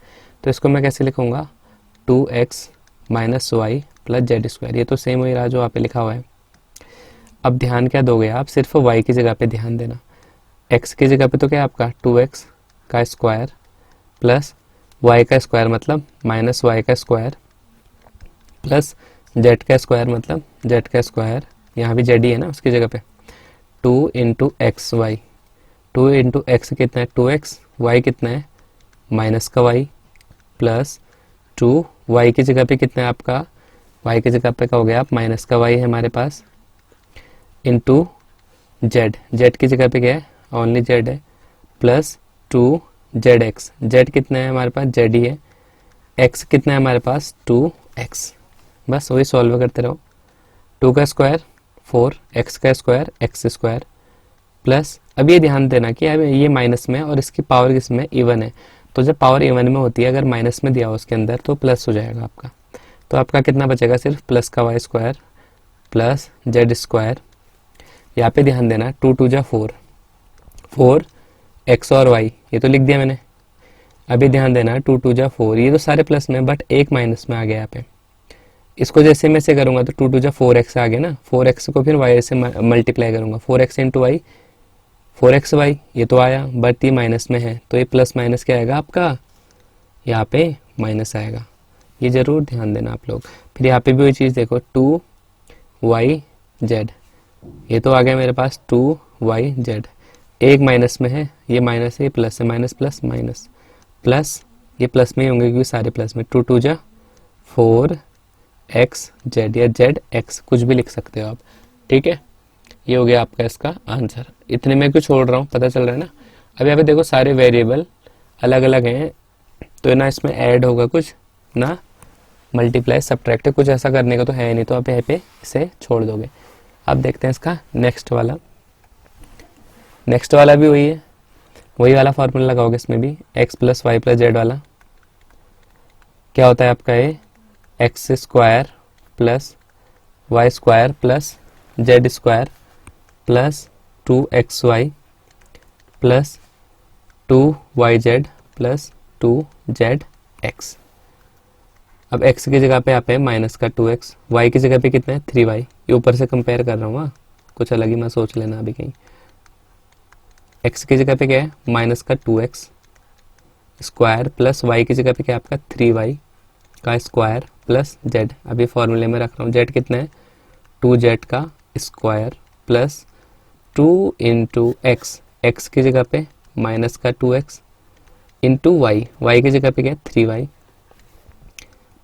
तो इसको मैं कैसे लिखूंगा 2x minus y plus z square, ये तो सेम वही रहा जो यहाँ पे लिखा हुआ है। अब ध्यान क्या दोगे आप, सिर्फ y की जगह पे ध्यान देना। x की जगह पे तो क्या आपका 2x का स्क्वायर प्लस y का स्क्वायर मतलब माइनस y का स्क्वायर प्लस z का स्क्वायर मतलब z का स्क्वायर, यहाँ भी z ही है ना उसकी जगह पे, 2 into x y. 2 into x कितना है 2x, y कितना है माइनस का y प्लस 2 y की जगह पे कितना है आपका, y की जगह पे क्या हो गया आप माइनस का y है हमारे पास, इंटू जेड, जेड की जगह पे क्या है ओनली जेड है, प्लस 2zx, जेड कितना है हमारे पास जेड ही है, x कितना है हमारे पास 2x। बस वही सॉल्व करते रहो। 2 का स्क्वायर 4, x का स्क्वायर x स्क्वायर प्लस, अब ये ध्यान देना कि ये माइनस में और इसकी पावर किसमें इवन है, तो जब पावर इवन में होती है अगर माइनस में दिया हो उसके अंदर तो प्लस हो जाएगा आपका। तो आपका कितना बचेगा सिर्फ प्लस का y square plus z square. यहाँ पे ध्यान देना 2 2 जा 4, 4 x और y, ये तो लिख दिया मैंने। अभी ध्यान देना 2 2 जा 4, ये तो सारे प्लस में बट एक माइनस में आ गया यहाँ पे। इसको जैसे मैं से करूँगा तो 2 2 जा 4x आ गया ना, 4x को फिर y से मल्टीप्लाई करूँगा, 4x इंटू वाई 4xy, ये तो आया बट ये माइनस में है तो ये प्लस माइनस क्या आएगा आपका, यहाँ पे माइनस आएगा। ये जरूर ध्यान देना आप लोग। फिर यहाँ पे भी वही चीज़ देखो 2yz, ये तो आ गया मेरे पास 2yz, एक माइनस में है, ये माइनस है ये प्लस है, माइनस प्लस माइनस प्लस, ये प्लस में ही होंगे क्योंकि सारे प्लस में। 2 2 जा 4xz या zx कुछ भी लिख सकते हो आप। ठीक है, ये हो गया आपका इसका आंसर। इतने में क्यों छोड़ रहा हूँ पता चल रहा है ना। अब यहाँ पे देखो सारे वेरिएबल अलग अलग हैं तो ना इसमें ऐड होगा कुछ ना मल्टीप्लाई सब्ट्रैक्ट, कुछ ऐसा करने का तो है नहीं, तो आप यहाँ पे इसे छोड़ दोगे। अब देखते हैं इसका नेक्स्ट वाला। नेक्स्ट वाला भी वही वाला फॉर्मूला लगाओगे इसमें भी, x plus y plus z वाला। क्या होता है आपका ये x square plus y square plus z square plus 2xy plus 2yz plus 2zx। अब x की जगह पे यहाँ पे माइनस का 2x, y की जगह पे कितना है 3y। ये ऊपर से कंपेयर कर रहा हूँ, हाँ कुछ अलग ही मैं सोच लेना अभी कहीं। x की जगह पे क्या है माइनस का 2x स्क्वायर प्लस y की जगह पे क्या है आपका 3y का स्क्वायर प्लस z। अभी फॉर्मूले में रख रहा हूँ, z कितना है 2z का square plus 2 into x, x की जगह पे माइनस का 2x इंटू वाई, वाई की जगह पे क्या है 3y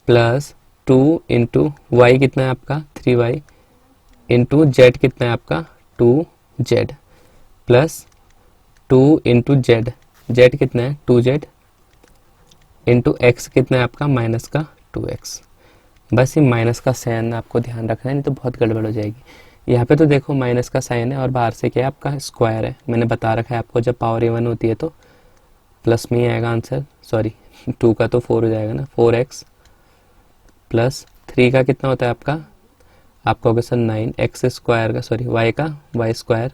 प्लस 2 इंटू वाई कितना है आपका 3y इंटू जेड कितना है आपका 2z plus 2 into Z, Z कितना है 2z इंटू एक्स कितना है आपका माइनस का 2x। बस ये माइनस का साइन आपको ध्यान रखना है, नहीं तो बहुत गड़बड़ हो जाएगी। यहाँ पे तो देखो माइनस का साइन है और बाहर से क्या है आपका स्क्वायर है। मैंने बता रखा है आपको जब पावर इवन होती है तो प्लस में ही आएगा आंसर, सॉरी 2 का तो 4 हो जाएगा ना, 4x प्लस 3 का कितना होता है आपका होगा सर 9, एक्स स्क्वायर का सॉरी वाई का वाई स्क्वायर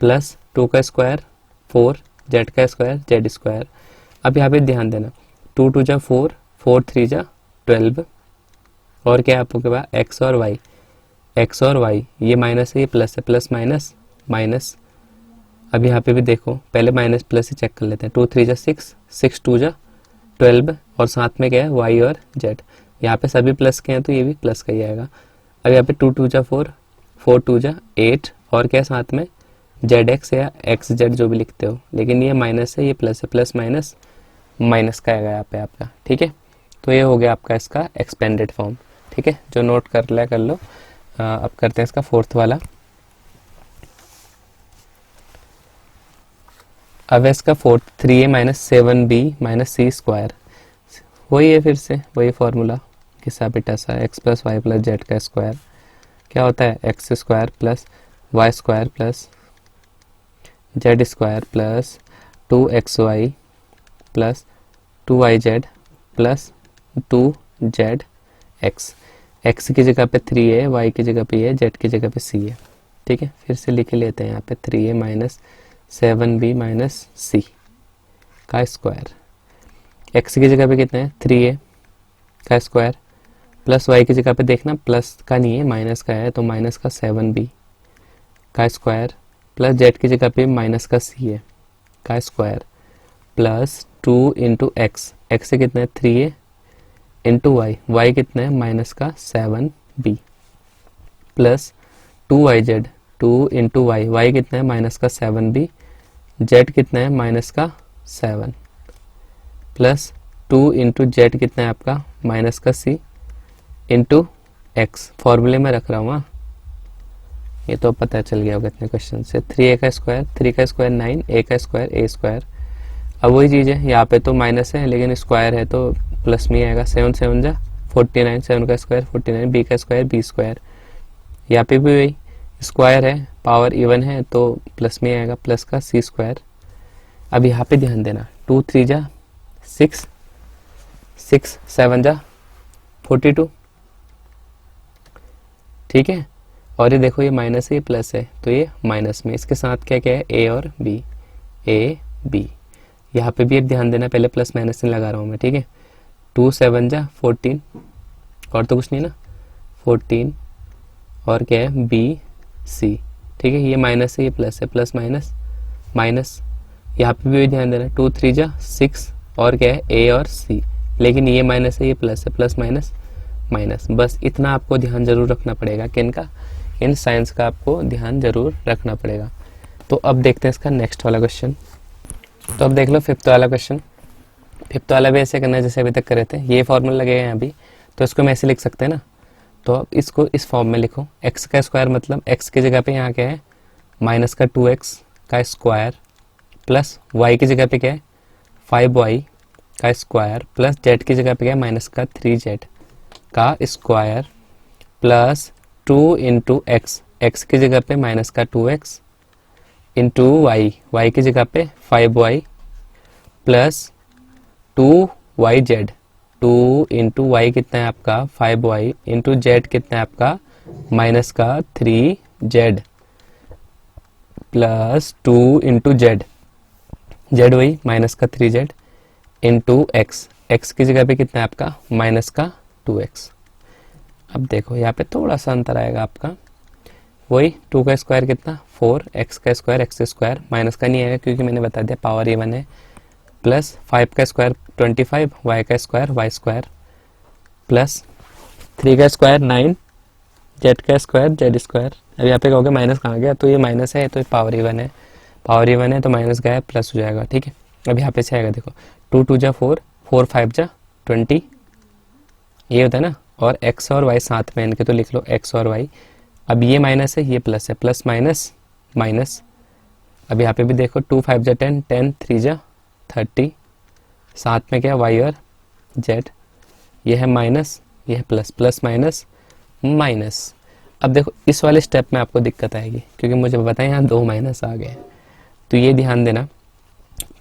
प्लस 2 का स्क्वायर 4, जेड का स्क्वायर जेड स्क्वायर। अब यहाँ पे ध्यान देना 2 2 जा 4, 4 3 जा 12 और क्या है आपके पास एक्स और वाई, एक्स और वाई ये माइनस है ये प्लस है, प्लस माइनस माइनस। अब यहाँ पे भी देखो पहले माइनस प्लस ही चेक कर लेते हैं, 2 3 जा 6, 6 2 जा 12 और साथ में क्या है वाई और जेड। यहाँ पे सभी प्लस के हैं तो ये भी प्लस का ही आएगा। अब यहाँ पे 2 2 जा 4, 4 2 जा 8 और क्या साथ में जेड एक्स या एक्स जेड जो भी लिखते हो, लेकिन ये माइनस है ये प्लस है, प्लस माइनस माइनस का आएगा यहाँ पे आपका। ठीक है, तो ये हो गया आपका इसका एक्सपेंडेड फॉर्म। ठीक है, जो नोट कर लिया कर लो। अब करते हैं इसका फोर्थ वाला। अब इसका fourth 3a minus 7b minus c square, वही है फिर से वही फॉर्मूला किसा बेटा सा x plus y plus z का स्क्वायर क्या होता है x square plus y square plus z square plus 2xy plus 2yz plus 2zx। x की जगह पे 3 है, y की जगह पे है, z की जगह पे c है। ठीक है, फिर से लिख लेते हैं यहाँ पे 3a माइनस 7b माइनस सी का स्क्वायर। x की जगह पे कितना है 3a का स्क्वायर प्लस y की जगह पे देखना प्लस का नहीं है माइनस का है तो माइनस का 7b का स्क्वायर प्लस z की जगह पे माइनस का c है का square plus 2 into x, x से कितना है 3a इंटू वाई, वाई कितना है माइनस का 7b plus 2yz, 2 into Y, Y कितना है माइनस का 7b, z कितना है माइनस का 7 प्लस 2 इंटू जेड कितना है आपका माइनस का c इंटू एक्स। फॉर्मूले में रख रहा हूँ, हाँ ये तो पता चल गया होगा इतने क्वेश्चन से। 3a का स्क्वायर, 3 का स्क्वायर 9, a का स्क्वायर a स्क्वायर। अब वही चीज़ है, यहाँ पे तो माइनस है लेकिन स्क्वायर है तो प्लस में ही आएगा। 7 7 जा 49, 7 का स्क्वायर 49, b का स्क्वायर b स्क्वायर। यहाँ पे भी वही स्क्वायर है, पावर इवन है तो प्लस में ही आएगा, प्लस का c स्क्वायर। अब यहाँ पे ध्यान देना 2 3 जा 6, 6 7 जा 42। ठीक है, और ये देखो ये माइनस है ये प्लस है तो ये माइनस में, इसके साथ क्या क्या है a और b, a b। यहाँ पे भी अब ध्यान देना, पहले प्लस माइनस नहीं लगा रहा हूँ मैं। ठीक है, 2 7 जा 14 और तो कुछ नहीं ना 14 और क्या है b c। ठीक है, ये माइनस है ये प्लस है, प्लस माइनस माइनस। यहाँ पे भी ध्यान देना 2 3 जा 6 और क्या है a और c, लेकिन ये माइनस है ये प्लस है, प्लस माइनस माइनस। बस इतना आपको ध्यान जरूर रखना पड़ेगा कि इनका इन साइंस का आपको ध्यान जरूर रखना पड़ेगा। तो अब देखते हैं इसका नेक्स्ट वाला क्वेश्चन। तो अब देख लो फिफ्थ वाला क्वेश्चन। फिफ्थ वाला भी ऐसे करना है जैसे अभी तक करे थे, ये फॉर्मूला लगेगा यहाँ भी तो इसको हम ऐसे लिख सकते हैं ना। तो अब इसको इस फॉर्म में लिखो, एक्स का स्क्वायर मतलब एक्स की जगह पे यहाँ क्या है माइनस का 2x का स्क्वायर प्लस वाई की जगह पे क्या है 5y का स्क्वायर प्लस जेड की जगह पे क्या है माइनस का 3z का square plus 2 into x, x की जगह पे माइनस का 2x इंटू वाई, वाई की जगह पे 5y plus 2yz, 2 into Y कितना है आपका 5y इंटू जेड कितना है आपका माइनस का 3z plus 2 into Z, Z वही माइनस का 3z इंटू एक्स, एक्स की जगह पे कितना है आपका माइनस का 2x। अब देखो यहाँ पे थोड़ा सा अंतर आएगा आपका, वही 2 का स्क्वायर कितना 4, एक्स का स्क्वायर एक्स स्क्वायर, माइनस का नहीं आएगा क्योंकि मैंने बता दिया पावर इवन है, प्लस 5 का स्क्वायर 25, वाई का स्क्वायर वाई स्क्वायर, प्लस 3 का स्क्वायर 9, जेड का स्क्वायर जेड स्क्वायर। अब यहाँ पे कहोगे माइनस कहाँ गया, तो ये माइनस है तो पावर इवन है, पावर इवन है तो माइनस गया प्लस हो जाएगा, ठीक है। अब यहाँ पे से आएगा देखो 2 2 जा 4, 4 5 जा 20, ये होता है ना, और x और y साथ में इनके तो लिख लो x और y। अब ये माइनस है ये प्लस है, प्लस माइनस माइनस। अब यहाँ पे भी देखो 2 5 जा 10, 10 3 जा 30, साथ में क्या y और z, ये है माइनस ये है प्लस, प्लस माइनस माइनस। अब देखो इस वाले स्टेप में आपको दिक्कत आएगी क्योंकि मुझे पता है यहाँ 2 माइनस आ गए, तो ये ध्यान देना,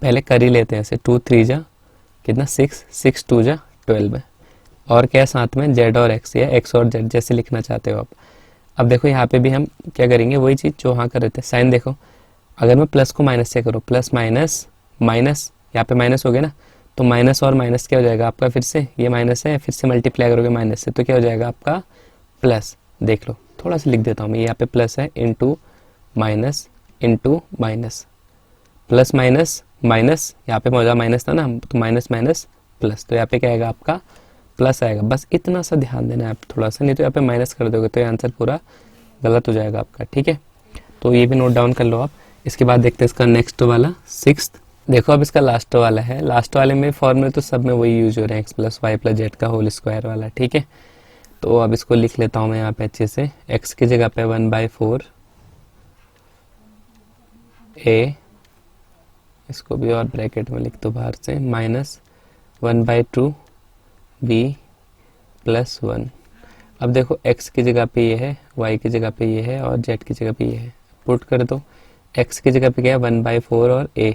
पहले कर ही लेते हैं ऐसे। 2 3 जा कितना 6, 6 2 जा 12, और क्या साथ में z और x, या x और z जैसे लिखना चाहते हो आप। अब देखो यहाँ पे भी हम क्या करेंगे, वही चीज़ जो वहाँ कर रहे थे, साइन देखो, अगर मैं प्लस को माइनस से करूँ, प्लस माइनस माइनस, यहाँ पे माइनस हो गया ना, तो माइनस और माइनस क्या हो जाएगा आपका, फिर से ये माइनस है फिर से मल्टीप्लाई करोगे माइनस से तो क्या हो जाएगा आपका प्लस। देख लो थोड़ा सा लिख देता हूँ मैं, यहाँ पे प्लस है into minus into minus, plus minus minus, यहाँ पे मौजूदा माइनस था ना तो माइनस माइनस प्लस, तो यहाँ पे क्या आएगा आपका प्लस आएगा। बस इतना सा ध्यान देना है आप थोड़ा सा, नहीं तो यहाँ पे माइनस कर दोगे तो ये आंसर पूरा गलत हो जाएगा आपका, ठीक है। तो ये भी नोट डाउन कर लो आप। इसके बाद देखते हैं इसका नेक्स्ट वाला 6th। देखो अब इसका लास्ट वाला है, लास्ट वाले में फॉर्मूले तो सब में वही यूज हो रहे हैं, x plus y plus z का होल स्क्वायर वाला, ठीक है। तो अब इसको लिख लेता हूँ मैं यहाँ पे अच्छे से, एक्स की जगह पे 1/4 a, इसको भी और ब्रैकेट में लिख दो बाहर से, माइनस 1/2 b प्लस 1। अब देखो x की जगह पे ये है, y की जगह पे ये है और z की जगह पे ये है, पुट कर दो। x की जगह पे क्या है 1/4 और a,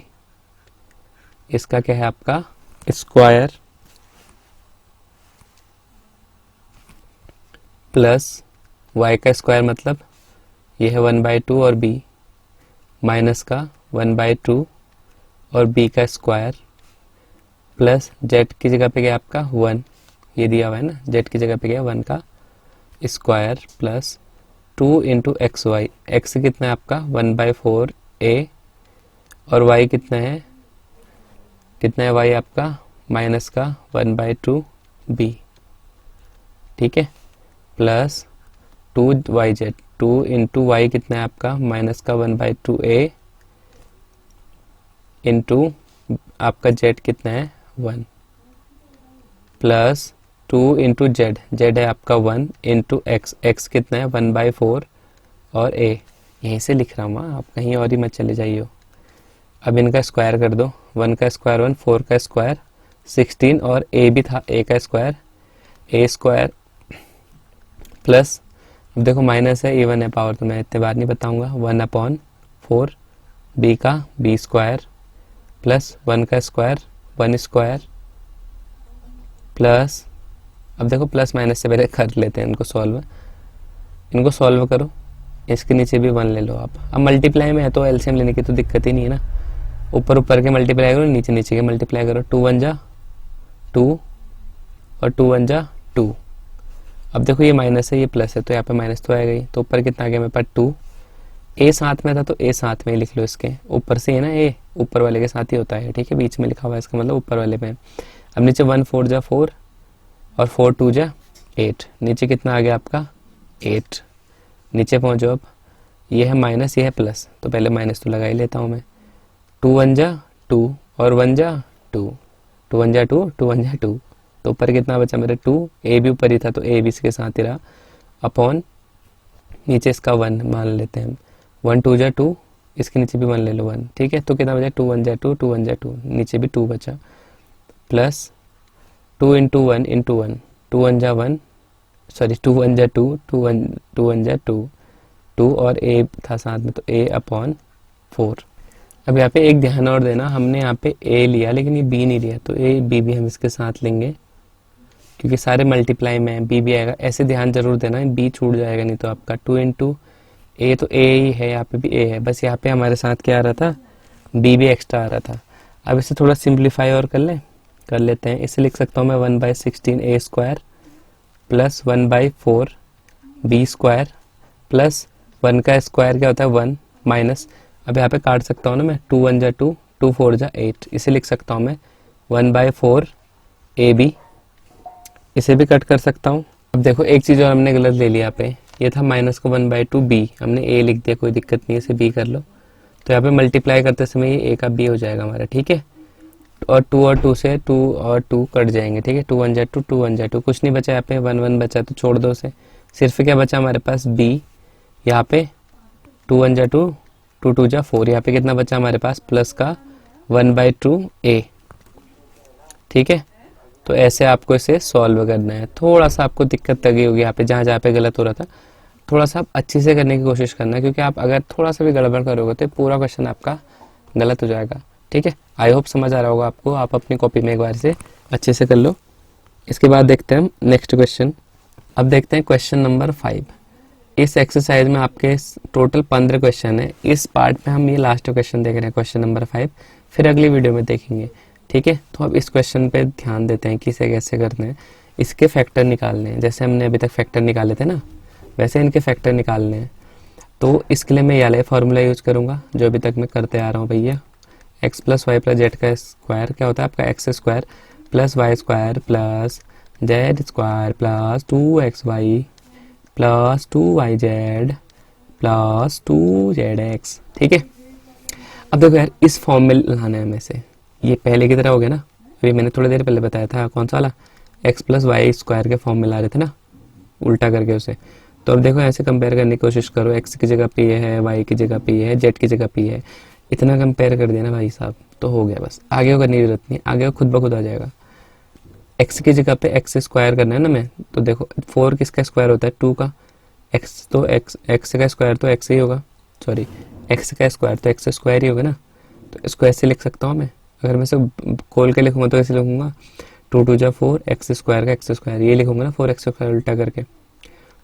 इसका क्या है आपका स्क्वायर, प्लस y का स्क्वायर मतलब ये है 1/2 और b, माइनस का 1/2 और b का स्क्वायर, प्लस z की जगह पे क्या आपका 1, ये दिया हुआ है ना, z की जगह पे क्या 1 का square, plus 2 into x y, x कितना है आपका 1/4 a, और y कितना है y आपका माइनस का 1/2 b, ठीक है, प्लस 2yz, 2 इंटू वाई कितना है आपका माइनस का 1/2 a इंटू आपका z कितना है 1, प्लस 2 इंटू जेड, जेड है आपका 1 इंटू एक्स, एक्स कितना है 1/4 और a, यहीं से लिख रहा हूँ आप कहीं और ही मत चले जाइए। अब इनका स्क्वायर कर दो, 1 का स्क्वायर 1, 4 का स्क्वायर 16, और a भी था a का स्क्वायर a स्क्वायर, प्लस अब देखो माइनस है इवन है पावर तो मैं इतने बार नहीं बताऊंगा, 1/4 b का b स्क्वायर, प्लस 1 का स्क्वायर 1 स्क्वायर, प्लस अब देखो प्लस माइनस से पहले कर लेते हैं इनको सॉल्व, इनको सॉल्व करो, इसके नीचे भी 1 ले लो आप। अब मल्टीप्लाई में है तो एलसीएम लेने की तो दिक्कत ही नहीं है ना, ऊपर ऊपर के मल्टीप्लाई करो नीचे नीचे के मल्टीप्लाई करो, 2 1 जा 2 और 2 1 जा 2। अब देखो ये माइनस है ये प्लस है तो यहाँ पे माइनस तो आएगा ही, तो ऊपर कितना आ गया मेरे पास 2, ए साथ में था तो ए साथ में ही लिख लो, इसके ऊपर से है ना ए ऊपर वाले के साथ ही होता है, ठीक है, बीच में लिखा हुआ है इसका मतलब ऊपर वाले पे। अब नीचे 1 4 जा 4 और 4 2 जा 8, नीचे कितना आ गया आपका 8, नीचे पहुंचो। अब ये है माइनस ये है प्लस, तो पहले माइनस तो लगा ही लेता हूँ मैं, 2 1 जा 2 और 1 जा 2, 2 1 जा 2 2 1 जा 2, तो ऊपर कितना बचा मेरे 2, ए भी ऊपर ही था तो ए भी इसके साथ ही रहा, अपॉन नीचे इसका 1 मान लेते हैं हम, 1 2 जा 2, इसके नीचे भी 1 ले लो 1, ठीक है, तो कितना बचा 2 1 जा 2 2 1 जा 2, नीचे भी 2 बचा, प्लस 2 इंटू 1 इंटू 1, 2 1 जा 1 सॉरी 2 1 जा 2 2 1 जा 2 2 और a था साथ में तो a अपॉन 4। अब यहाँ पे एक ध्यान और देना, हमने यहाँ पे a लिया लेकिन ये b नहीं लिया, तो a b भी हम इसके साथ लेंगे क्योंकि सारे मल्टीप्लाई में है, b भी आएगा, ऐसे ध्यान जरूर देना, b छूट जाएगा नहीं तो आपका 2 इंटू a, तो a ही है यहाँ पे भी a है, बस यहाँ पे हमारे साथ क्या आ रहा था b भी एक्स्ट्रा आ रहा था। अब इसे थोड़ा सिंप्लीफाई और कर लें, कर लेते हैं। इसे लिख सकता हूँ मैं 1/16 a² प्लस 1/4 b² प्लस 1 का स्क्वायर क्या होता है 1 माइनस, अब यहाँ पे काट सकता हूँ ना मैं, 2 1 जा 2, 2 4 जा 8, इसे लिख सकता हूँ मैं 1/4 ab। इसे भी कट कर सकता हूँ। अब देखो एक चीज़ और हमने गलत ले लिया यहाँ पे, ये था माइनस का 1/2 b, हमने a लिख दिया, कोई दिक्कत नहीं है, इसे b कर लो। तो यहाँ पे मल्टीप्लाई करते समय ये a का b हो जाएगा हमारा, ठीक है। और 2 और 2 से 2 और 2 कट जाएंगे, ठीक है। 2 1 जा 2, 2 1 जा 2, कुछ नहीं बचा यहाँ पे, 1 1 बचा तो छोड़ दो उसे, सिर्फ क्या बचा हमारे पास b। यहाँ पे 2 1 जा 2, 2 2 जा 4, यहाँ पे कितना बचा हमारे पास प्लस का 1/2 a, ठीक है। तो ऐसे आपको इसे सॉल्व करना है। थोड़ा सा आपको दिक्कत लगी होगी यहाँ पे, जहाँ पे गलत हो रहा था, थोड़ा सा आप अच्छे से करने की कोशिश करना, क्योंकि आप अगर थोड़ा सा भी गड़बड़ करोगे तो पूरा क्वेश्चन आपका गलत हो जाएगा, ठीक है। आई होप समझ आ रहा होगा आपको, आप अपनी कॉपी में एक बार से अच्छे से कर लो। इसके बाद देखते हैं हम नेक्स्ट क्वेश्चन। अब देखते हैं क्वेश्चन नंबर 5। इस एक्सरसाइज में आपके टोटल 15 क्वेश्चन है। इस पार्ट में हम ये लास्ट क्वेश्चन देख रहे हैं, क्वेश्चन नंबर 5, फिर अगली वीडियो में देखेंगे, ठीक है। तो अब इस क्वेश्चन पे ध्यान देते हैं कि इसे कैसे करना है। इसके फैक्टर निकालने हैं, जैसे हमने अभी तक फैक्टर निकाले थे ना, वैसे इनके फैक्टर निकालने हैं। तो इसके लिए मैं ये वाला फॉर्मूला यूज करूँगा जो अभी तक मैं करते आ रहा हूँ भैया। x plus y plus z का स्क्वायर क्या होता है आपका x² plus y² plus z² plus 2xy plus 2yz plus 2zx, ठीक है। अब देखो यार, इस फॉर्म में लाना है हमें से, ये पहले की तरह हो गया ना, अभी मैंने थोड़ी देर पहले बताया था कौन सा वाला, x प्लस वाई स्क्वायर के फॉर्म में ला रहे थे ना, उल्टा करके उसे। तो अब देखो ऐसे कंपेयर करने की कोशिश करो, x की जगह पे ये है, y की जगह पे ये है, z की जगह पे ये है, इतना कंपेयर कर दिया ना भाई साहब, तो हो गया बस, आगे को करने की जरूरत नहीं, आगे खुद ब खुद आ जाएगा। x की जगह पे x स्क्वायर करना है ना मैं, तो देखो 4 किसका स्क्वायर होता है 2 का, x तो x का स्क्वायर तो x ही होगा, सॉरी x का स्क्वायर तो x स्क्वायर ही होगा ना, तो इसको ऐसे लिख सकता हूँ मैं। अगर मैं इसे खोल के लिखूंगा तो ऐसे लिखूंगा 2 2 जा 4 x स्क्वायर का x स्क्वायर, ये लिखूंगा ना 4x स्क्वायर उल्टा करके,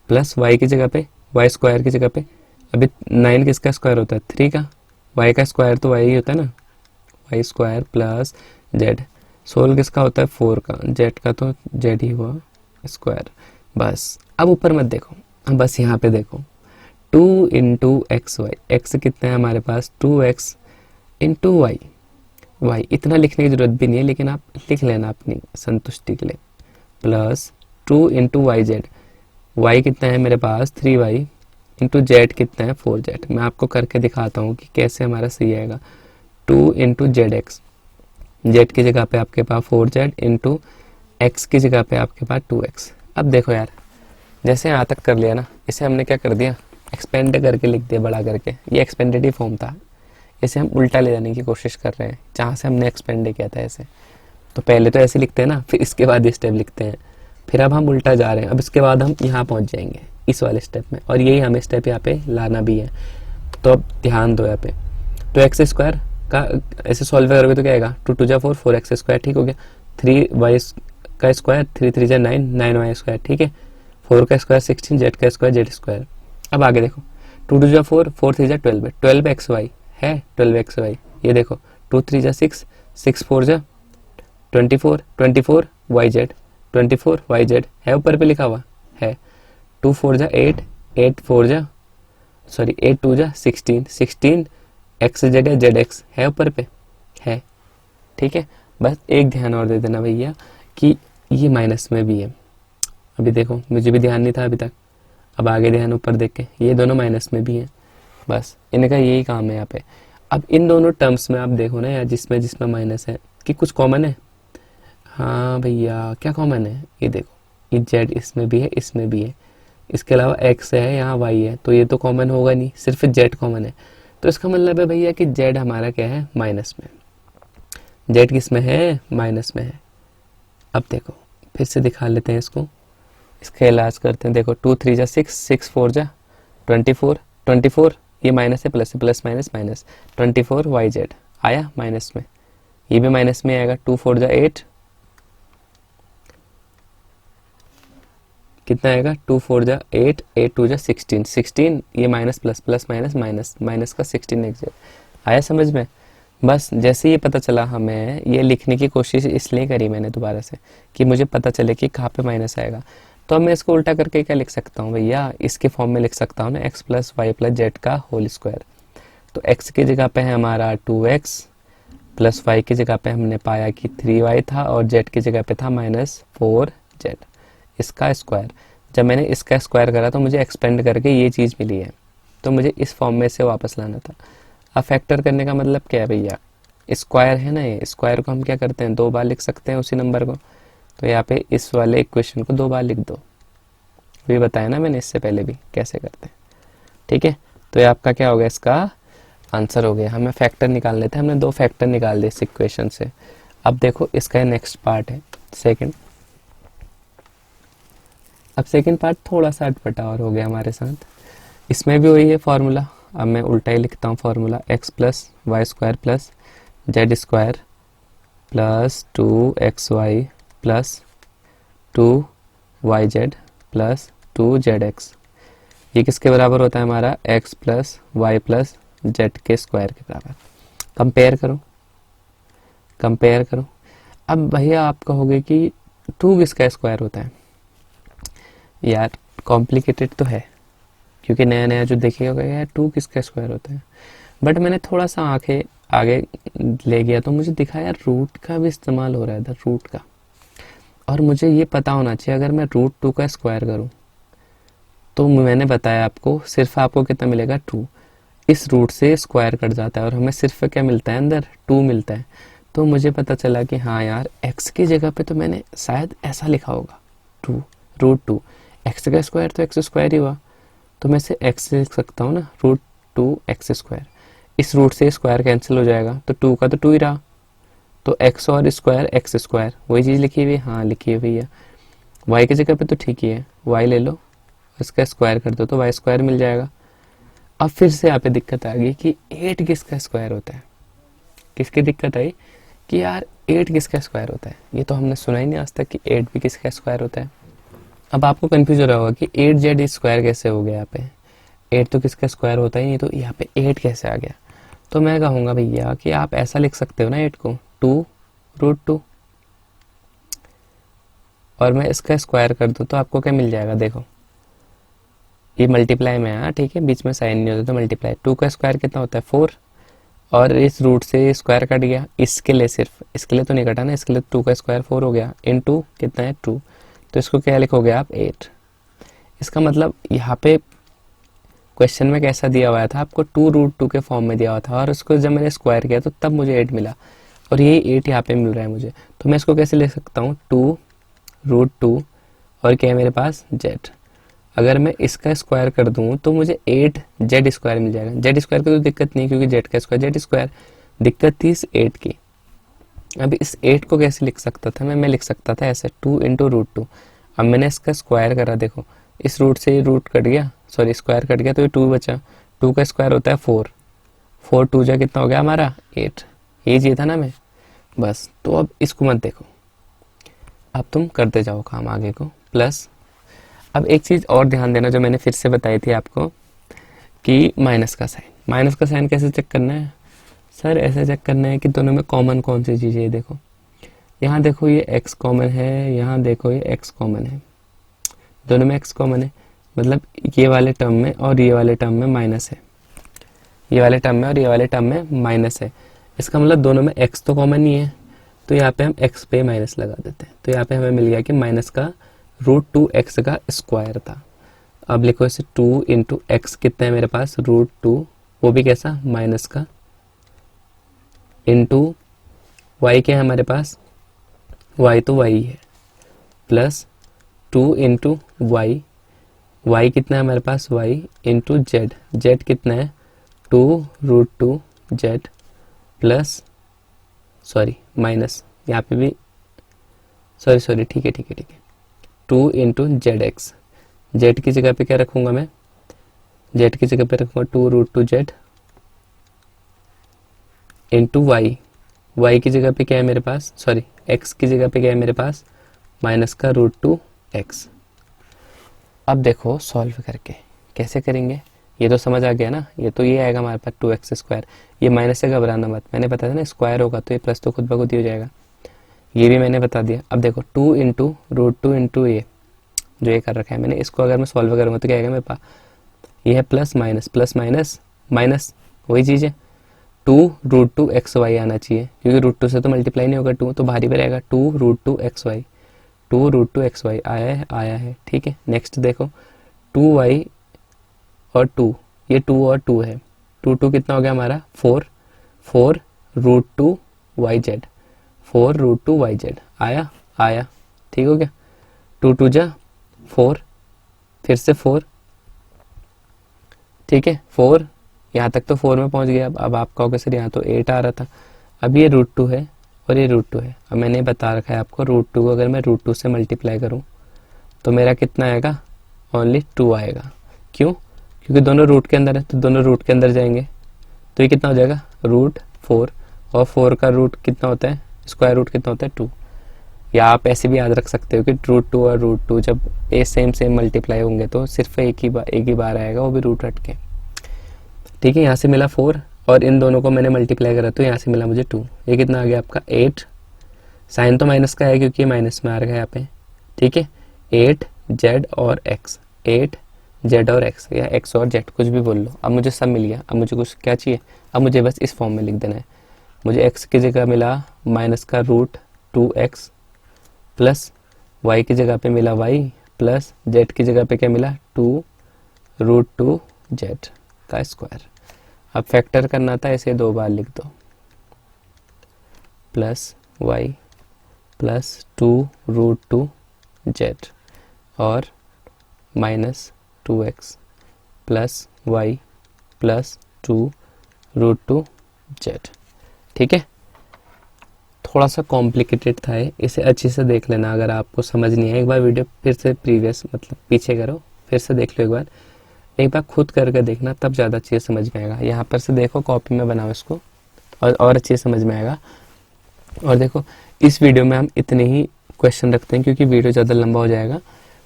प्लस y की जगह पे y स्क्वायर की जगह पे, अभी 9 किसका स्क्वायर होता है 3 का, y का स्क्वायर तो y ही होता है ना, y स्क्वायर प्लस z, सोल किसका होता है 4 का, z का तो z ही हुआ स्क्वायर। बस अब ऊपर मत देखो, अब बस यहाँ पे देखो 2 इंटू एक्स वाई, एक्स कितना है हमारे पास 2x इंटू वाई, वाई इतना लिखने की जरूरत भी नहीं है, लेकिन आप लिख लेना अपनी संतुष्टि के लिए, plus 2 into y z, y कितना है मेरे पास 3y इंटू जेड कितना है 4z। मैं आपको करके दिखाता हूँ कि कैसे हमारा सही आएगा। 2 इंटू जेड एक्स, जेड की जगह पे आपके पास 4z इंटू एक्स की जगह पे आपके पास 2x। अब देखो यार, जैसे यहाँ तक कर लिया ना, इसे हमने क्या कर दिया एक्सपेंड करके लिख दिया बड़ा करके, ये एक्सपेंडेटिव फॉर्म था, इसे हम उल्टा ले जाने की कोशिश कर रहे हैं जहाँ से हमने एक्सपेंड किया था ऐसे। तो पहले तो ऐसे लिखते हैं ना, फिर इसके बाद ये स्टेप लिखते हैं, फिर अब हम उल्टा जा रहे हैं, अब इसके बाद हम यहाँ पहुँच जाएंगे इस वाले स्टेप में, और यही हमें स्टेप यहाँ पे लाना भी है। तो अब ध्यान दो यहाँ पे, तो एक्स स्क्वायर का ऐसे सॉल्व करोगे तो क्या आएगा 2 2 जा 4 4x स्क्वायर, ठीक हो गया, 3y का स्क्वायर 3 3 जा 9 9y स्क्वायर, ठीक है, 4 का स्क्वायर 16, जेड का स्क्वायर जेड स्क्वायर। अब आगे देखो 2 2 जा 4 4 3 जा 12 12xy है 12xy, ये देखो 2 3 जा 6 6 4 जा 24 24 yz 24 yz है ऊपर पे लिखा हुआ है, 2 4 जा 8 8 4 जा सॉरी 8 2 जा 16 16 एक्स जेड या जेड एक्स है ऊपर पे है, ठीक है। बस एक ध्यान और दे देना भैया कि ये माइनस में भी है, अभी देखो मुझे भी ध्यान नहीं था अभी तक, अब आगे ध्यान ऊपर देख के, ये दोनों माइनस में भी हैं, बस इनका यही काम है यहाँ पे। अब इन दोनों टर्म्स में आप देखो ना यार, जिसमें जिसमें माइनस है कि कुछ कॉमन है, हाँ भैया क्या कॉमन है, ये देखो ये जेड इसमें भी है इसमें भी है, इसके अलावा एक्स है यहाँ वाई है, तो ये तो कॉमन होगा नहीं, सिर्फ जेड कॉमन है। तो इसका मतलब है भैया कि जेड हमारा क्या है माइनस में, जेड किस में है माइनस में है। अब देखो फिर से दिखा लेते हैं इसको, इसका इलाज करते हैं। देखो 2 3 जा 6 6 4 जा 24 24 ये माइनस है प्लस है, प्लस माइनस माइनस 24 yz आया माइनस में, ये भी माइनस में आएगा, 2 4 जा 8 कितना आएगा 2 4 जा 8 8 2 जा 16 16 ये minus plus plus minus minus minus का 16 एक्स आया समझ में। बस जैसे ये पता चला, हमें ये लिखने की कोशिश इसलिए करी मैंने दोबारा से कि मुझे पता चले कि कहाँ पे माइनस आएगा। तो अब मैं इसको उल्टा करके क्या लिख सकता हूँ भैया, इसके फॉर्म में लिख सकता हूँ ना x plus y plus z का होल स्क्वायर। तो x की जगह पे है हमारा 2x प्लस y की जगह पे हमने पाया कि 3y था और z की जगह पे था -4z, इसका स्क्वायर। जब मैंने इसका स्क्वायर करा तो मुझे एक्सपेंड करके ये चीज़ मिली है, तो मुझे इस फॉर्म में से वापस लाना था। अब फैक्टर करने का मतलब क्या है भैया, स्क्वायर है ना, ये स्क्वायर को हम क्या करते हैं 2 बार लिख सकते हैं उसी नंबर को। तो यहाँ पे इस वाले इक्वेशन को 2 बार लिख दो, ये बताया ना मैंने इससे पहले भी कैसे करते हैं। ठीक है, तो ये आपका क्या होगा, इसका आंसर हो गया। हमें फैक्टर निकाल लेते हैं, हमने 2 फैक्टर निकाल दिए इस इक्वेशन से। अब देखो इसका नेक्स्ट पार्ट है सेकंड। अब सेकंड पार्ट थोड़ा सा अटपटा और हो गया हमारे साथ। इसमें भी वही है फॉर्मूला, अब मैं उल्टा ही लिखता हूँ formula, x plus y square plus z square plus 2xy plus 2yz plus 2zx, ये किसके बराबर होता है हमारा, x plus y plus z के स्क्वायर के बराबर। कंपेयर करो, कंपेयर करो। अब भैया आप कहोगे कि 2 किसका स्क्वायर होता है, यार कॉम्प्लिकेटेड तो है क्योंकि नया नया जो देखेगा यार 2 किसका स्क्वायर होता है। बट मैंने थोड़ा सा आंखें आगे ले गया तो मुझे दिखा यार रूट का भी इस्तेमाल हो रहा है इधर, रूट का। और मुझे ये पता होना चाहिए अगर मैं √2 का स्क्वायर करूं तो मैंने बताया आपको सिर्फ आपको कितना मिलेगा 2, इस रूट से स्क्वायर कट जाता है और हमें सिर्फ क्या मिलता है अंदर 2 मिलता है। तो मुझे पता चला कि हाँ यार x की जगह पे तो मैंने शायद ऐसा लिखा होगा 2 √2, x का स्क्वायर तो x स्क्वायर ही हुआ, तो मैं से x लिख सकता हूँ ना √2x स्क्वायर। इस रूट से स्क्वायर कैंसिल हो जाएगा तो 2 का तो 2 ही रहा, तो x और स्क्वायर x स्क्वायर वही चीज़ लिखी हुई है, हाँ लिखी हुई है। y की जगह पे तो ठीक ही है, y ले लो इसका स्क्वायर कर दो तो y स्क्वायर मिल जाएगा। अब फिर से यहाँ पे दिक्कत आ गई कि 8 किसका स्क्वायर होता है। किसकी दिक्कत आई कि यार 8 किसका स्क्वायर होता है, ये तो हमने सुना ही नहीं आज तक कि 8 भी किसका स्क्वायर होता है। अब आपको कंफ्यूज हो रहा होगा कि 8z स्क्वायर कैसे हो गया, यहाँ पे 8 तो किसका स्क्वायर होता ही नहीं, तो यहाँ पे 8 कैसे आ गया। तो मैं कहूँगा भैया कि आप ऐसा लिख सकते हो ना 8 को 2√2 और मैं इसका स्क्वायर कर दूँ तो आपको क्या मिल जाएगा, देखो ये मल्टीप्लाई में है, ठीक है बीच में साइन नहीं होता तो मल्टीप्लाई। 2 का स्क्वायर कितना होता है 4 और इस रूट से स्क्वायर कट गया, इसके लिए सिर्फ, इसके लिए तो नहीं कटा ना, इसके लिए 2 का स्क्वायर 4 हो गया, इनटू कितना है 2, तो इसको क्या लिखोगे आप 8। इसका मतलब यहाँ पे क्वेश्चन में कैसा दिया हुआ था आपको 2√2 के फॉर्म में दिया हुआ था और उसको जब मैंने स्क्वायर किया तो तब मुझे 8 मिला और ये 8 यहाँ पे मिल रहा है मुझे। तो मैं इसको कैसे लिख सकता हूँ 2√2 और क्या है मेरे पास z। अगर मैं इसका स्क्वायर कर दूं तो मुझे 8z स्क्वायर मिल जाएगा। z स्क्वायर की तो दिक्कत नहीं क्योंकि z का स्क्वायर z स्क्वायर, दिक्कत थी इस 8 की। अब इस 8 को कैसे लिख सकता था मैं लिख सकता था ऐसे 2 × √2। अब मैंने इसका स्क्वायर करा, देखो इस रूट से ये रूट कट गया, सॉरी स्क्वायर कट गया तो ये 2 बचा, 2 का स्क्वायर होता है 4, 4 2 जा कितना हो गया हमारा 8, ये चाहिए था ना मैं बस। तो अब इसको मत देखो, अब तुम करते जाओ काम आगे को प्लस। अब एक चीज़ और ध्यान देना जो मैंने फिर से बताई थी आपको कि माइनस का साइन कैसे चेक करना है सर, ऐसे चेक करना है कि दोनों में कॉमन कौन सी चीज़ है। देखो यहाँ देखो ये x कॉमन है, यहाँ देखो ये x कॉमन है, दोनों में x कॉमन है, मतलब ये वाले टर्म में और ये वाले टर्म में माइनस है, ये वाले टर्म में और ये वाले टर्म में माइनस है। इसका मतलब दोनों में x तो कॉमन ही है, तो यहाँ पे हम x पे माइनस लगा देते हैं। तो यहाँ पे हमें मिल गया कि माइनस का √2x का स्क्वायर था। अब लिखो इसे 2 × x कितना है मेरे पास √2, वो भी कैसा माइनस का, इंटू y क्या है हमारे पास, y तो y है, प्लस 2 × y, y कितना है हमारे पास y इंटू z कितना है 2√2z प्लस सॉरी माइनस, यहाँ पे भी सॉरी ठीक है 2 × zx, z की जगह पे क्या रखूंगा मैं, z की जगह पे रखूंगा 2√2z इंटू y की जगह पे क्या है मेरे पास, सॉरी x की जगह पे क्या है मेरे पास माइनस का √2x। अब देखो सॉल्व करके कैसे करेंगे, ये तो समझ आ गया ना, ये तो ये आएगा हमारे पास 2x²। ये माइनस से घबराना मत, मैंने बताया था ना स्क्वायर होगा तो ये प्लस तो खुद ब खुद ही हो जाएगा, ये भी मैंने बता दिया। अब देखो 2 इंटू √2 इंटू ये जो ये कर रखा है मैंने, इसको अगर मैं सॉल्व करूँगा तो क्या आएगा मेरे पास, ये है प्लस माइनस माइनस वही चीज़ है 2√2xy आना चाहिए, क्योंकि √2 से तो मल्टीप्लाई नहीं होगा 2, तो भारी पे रहेगा 2√2xy। 2√2xy आया है ठीक है। नेक्स्ट देखो 2y और 2, ये 2 और 2 है, 2 कितना हो गया हमारा 4√2yz, 4√2yz आया ठीक हो गया। 2 जा 4, फिर से 4 ठीक है, 4 यहाँ तक तो 4 में पहुँच गया। अब आप कहोगे सर यहाँ तो 8 आ रहा था, अब ये √2 है और ये √2 है। अब मैंने बता रखा है आपको √2 को अगर मैं √2 से मल्टीप्लाई करूँ तो मेरा कितना आएगा, ओनली 2 आएगा। क्यों, क्योंकि दोनों रूट के अंदर है तो दोनों रूट के अंदर जाएंगे, तो ये कितना हो जाएगा √4, और 4 का रूट कितना होता है, स्क्वायर रूट कितना होता है 2। या आप ऐसे भी याद रख सकते हो कि √2 और √2 जब ए सेम मल्टीप्लाई होंगे तो सिर्फ एक ही बार आएगा, वो भी रूट हट के ठीक है। यहाँ से मिला 4 और इन दोनों को मैंने मल्टीप्लाई करा तो यहाँ से मिला मुझे 2, ये कितना आ गया आपका 8। साइन तो माइनस का है क्योंकि ये माइनस में आ रहा है यहाँ पे ठीक है। 8z और x, 8z और x या x और z कुछ भी बोल लो। अब मुझे सब मिल गया, अब मुझे कुछ क्या चाहिए, अब मुझे बस इस फॉर्म में लिख देना है। मुझे x की जगह मिला माइनस का √2x प्लस y की जगह पे मिला y प्लस z की जगह पे क्या मिला 2√2z का स्क्वायर। अब फैक्टर करना था, इसे 2 बार लिख दो, प्लस y प्लस 2√2z और minus 2x plus y plus 2√2z ठीक है। थोड़ा सा कॉम्प्लिकेटेड था ये, इसे अच्छे से देख लेना। अगर आपको समझ नहीं है एक बार वीडियो फिर से प्रीवियस मतलब पीछे करो, फिर से देख लो एक बार खुद करके देखना, तब ज़्यादा अच्छे से समझ में आएगा। यहाँ पर से देखो कॉपी में बनाओ इसको और अच्छे से समझ में आएगा। और देखो इस वीडियो में हम इतने ही क्वेश्चन रखते हैं क्योंकि वीडियो ज़्यादा लंबा हो जाएगा।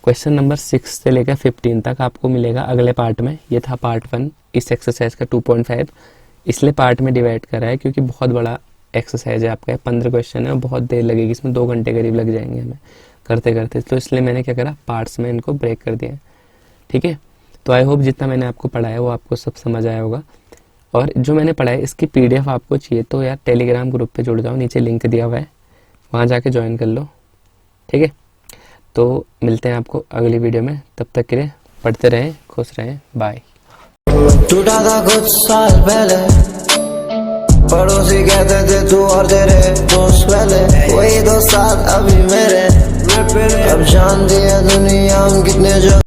क्वेश्चन नंबर 6 से लेकर 15 तक आपको मिलेगा अगले पार्ट में। ये था पार्ट 1 इस एक्सरसाइज का 2.5, इसलिए पार्ट में डिवाइड करा है क्योंकि बहुत बड़ा एक्सरसाइज है आपका, 15 क्वेश्चन है और बहुत देर लगेगी, इसमें 2 घंटे करीब लग जाएंगे हमें करते करते, तो इसलिए मैंने क्या करा पार्ट्स में इनको ब्रेक कर दिया ठीक है। तो आई होप जितना मैंने आपको पढ़ाया वो आपको सब समझ आया होगा। और जो मैंने पढ़ाया इसकी PDF आपको चाहिए तो यार टेलीग्राम ग्रुप पे जुड़ जाओ, नीचे लिंक दिया हुआ है, वहाँ जाके ज्वाइन कर लो ठीक है। तो मिलते हैं आपको अगली वीडियो में, तब तक के लिए पढ़ते रहें, खुश रहें, बाय। टूटा था कुछ साल पहले, पड़ोसी कहते थे तू और तेरे दोस्त पहले, वही 2 साल अभी मेरे, अब जानती है दुनिया हम कितने जो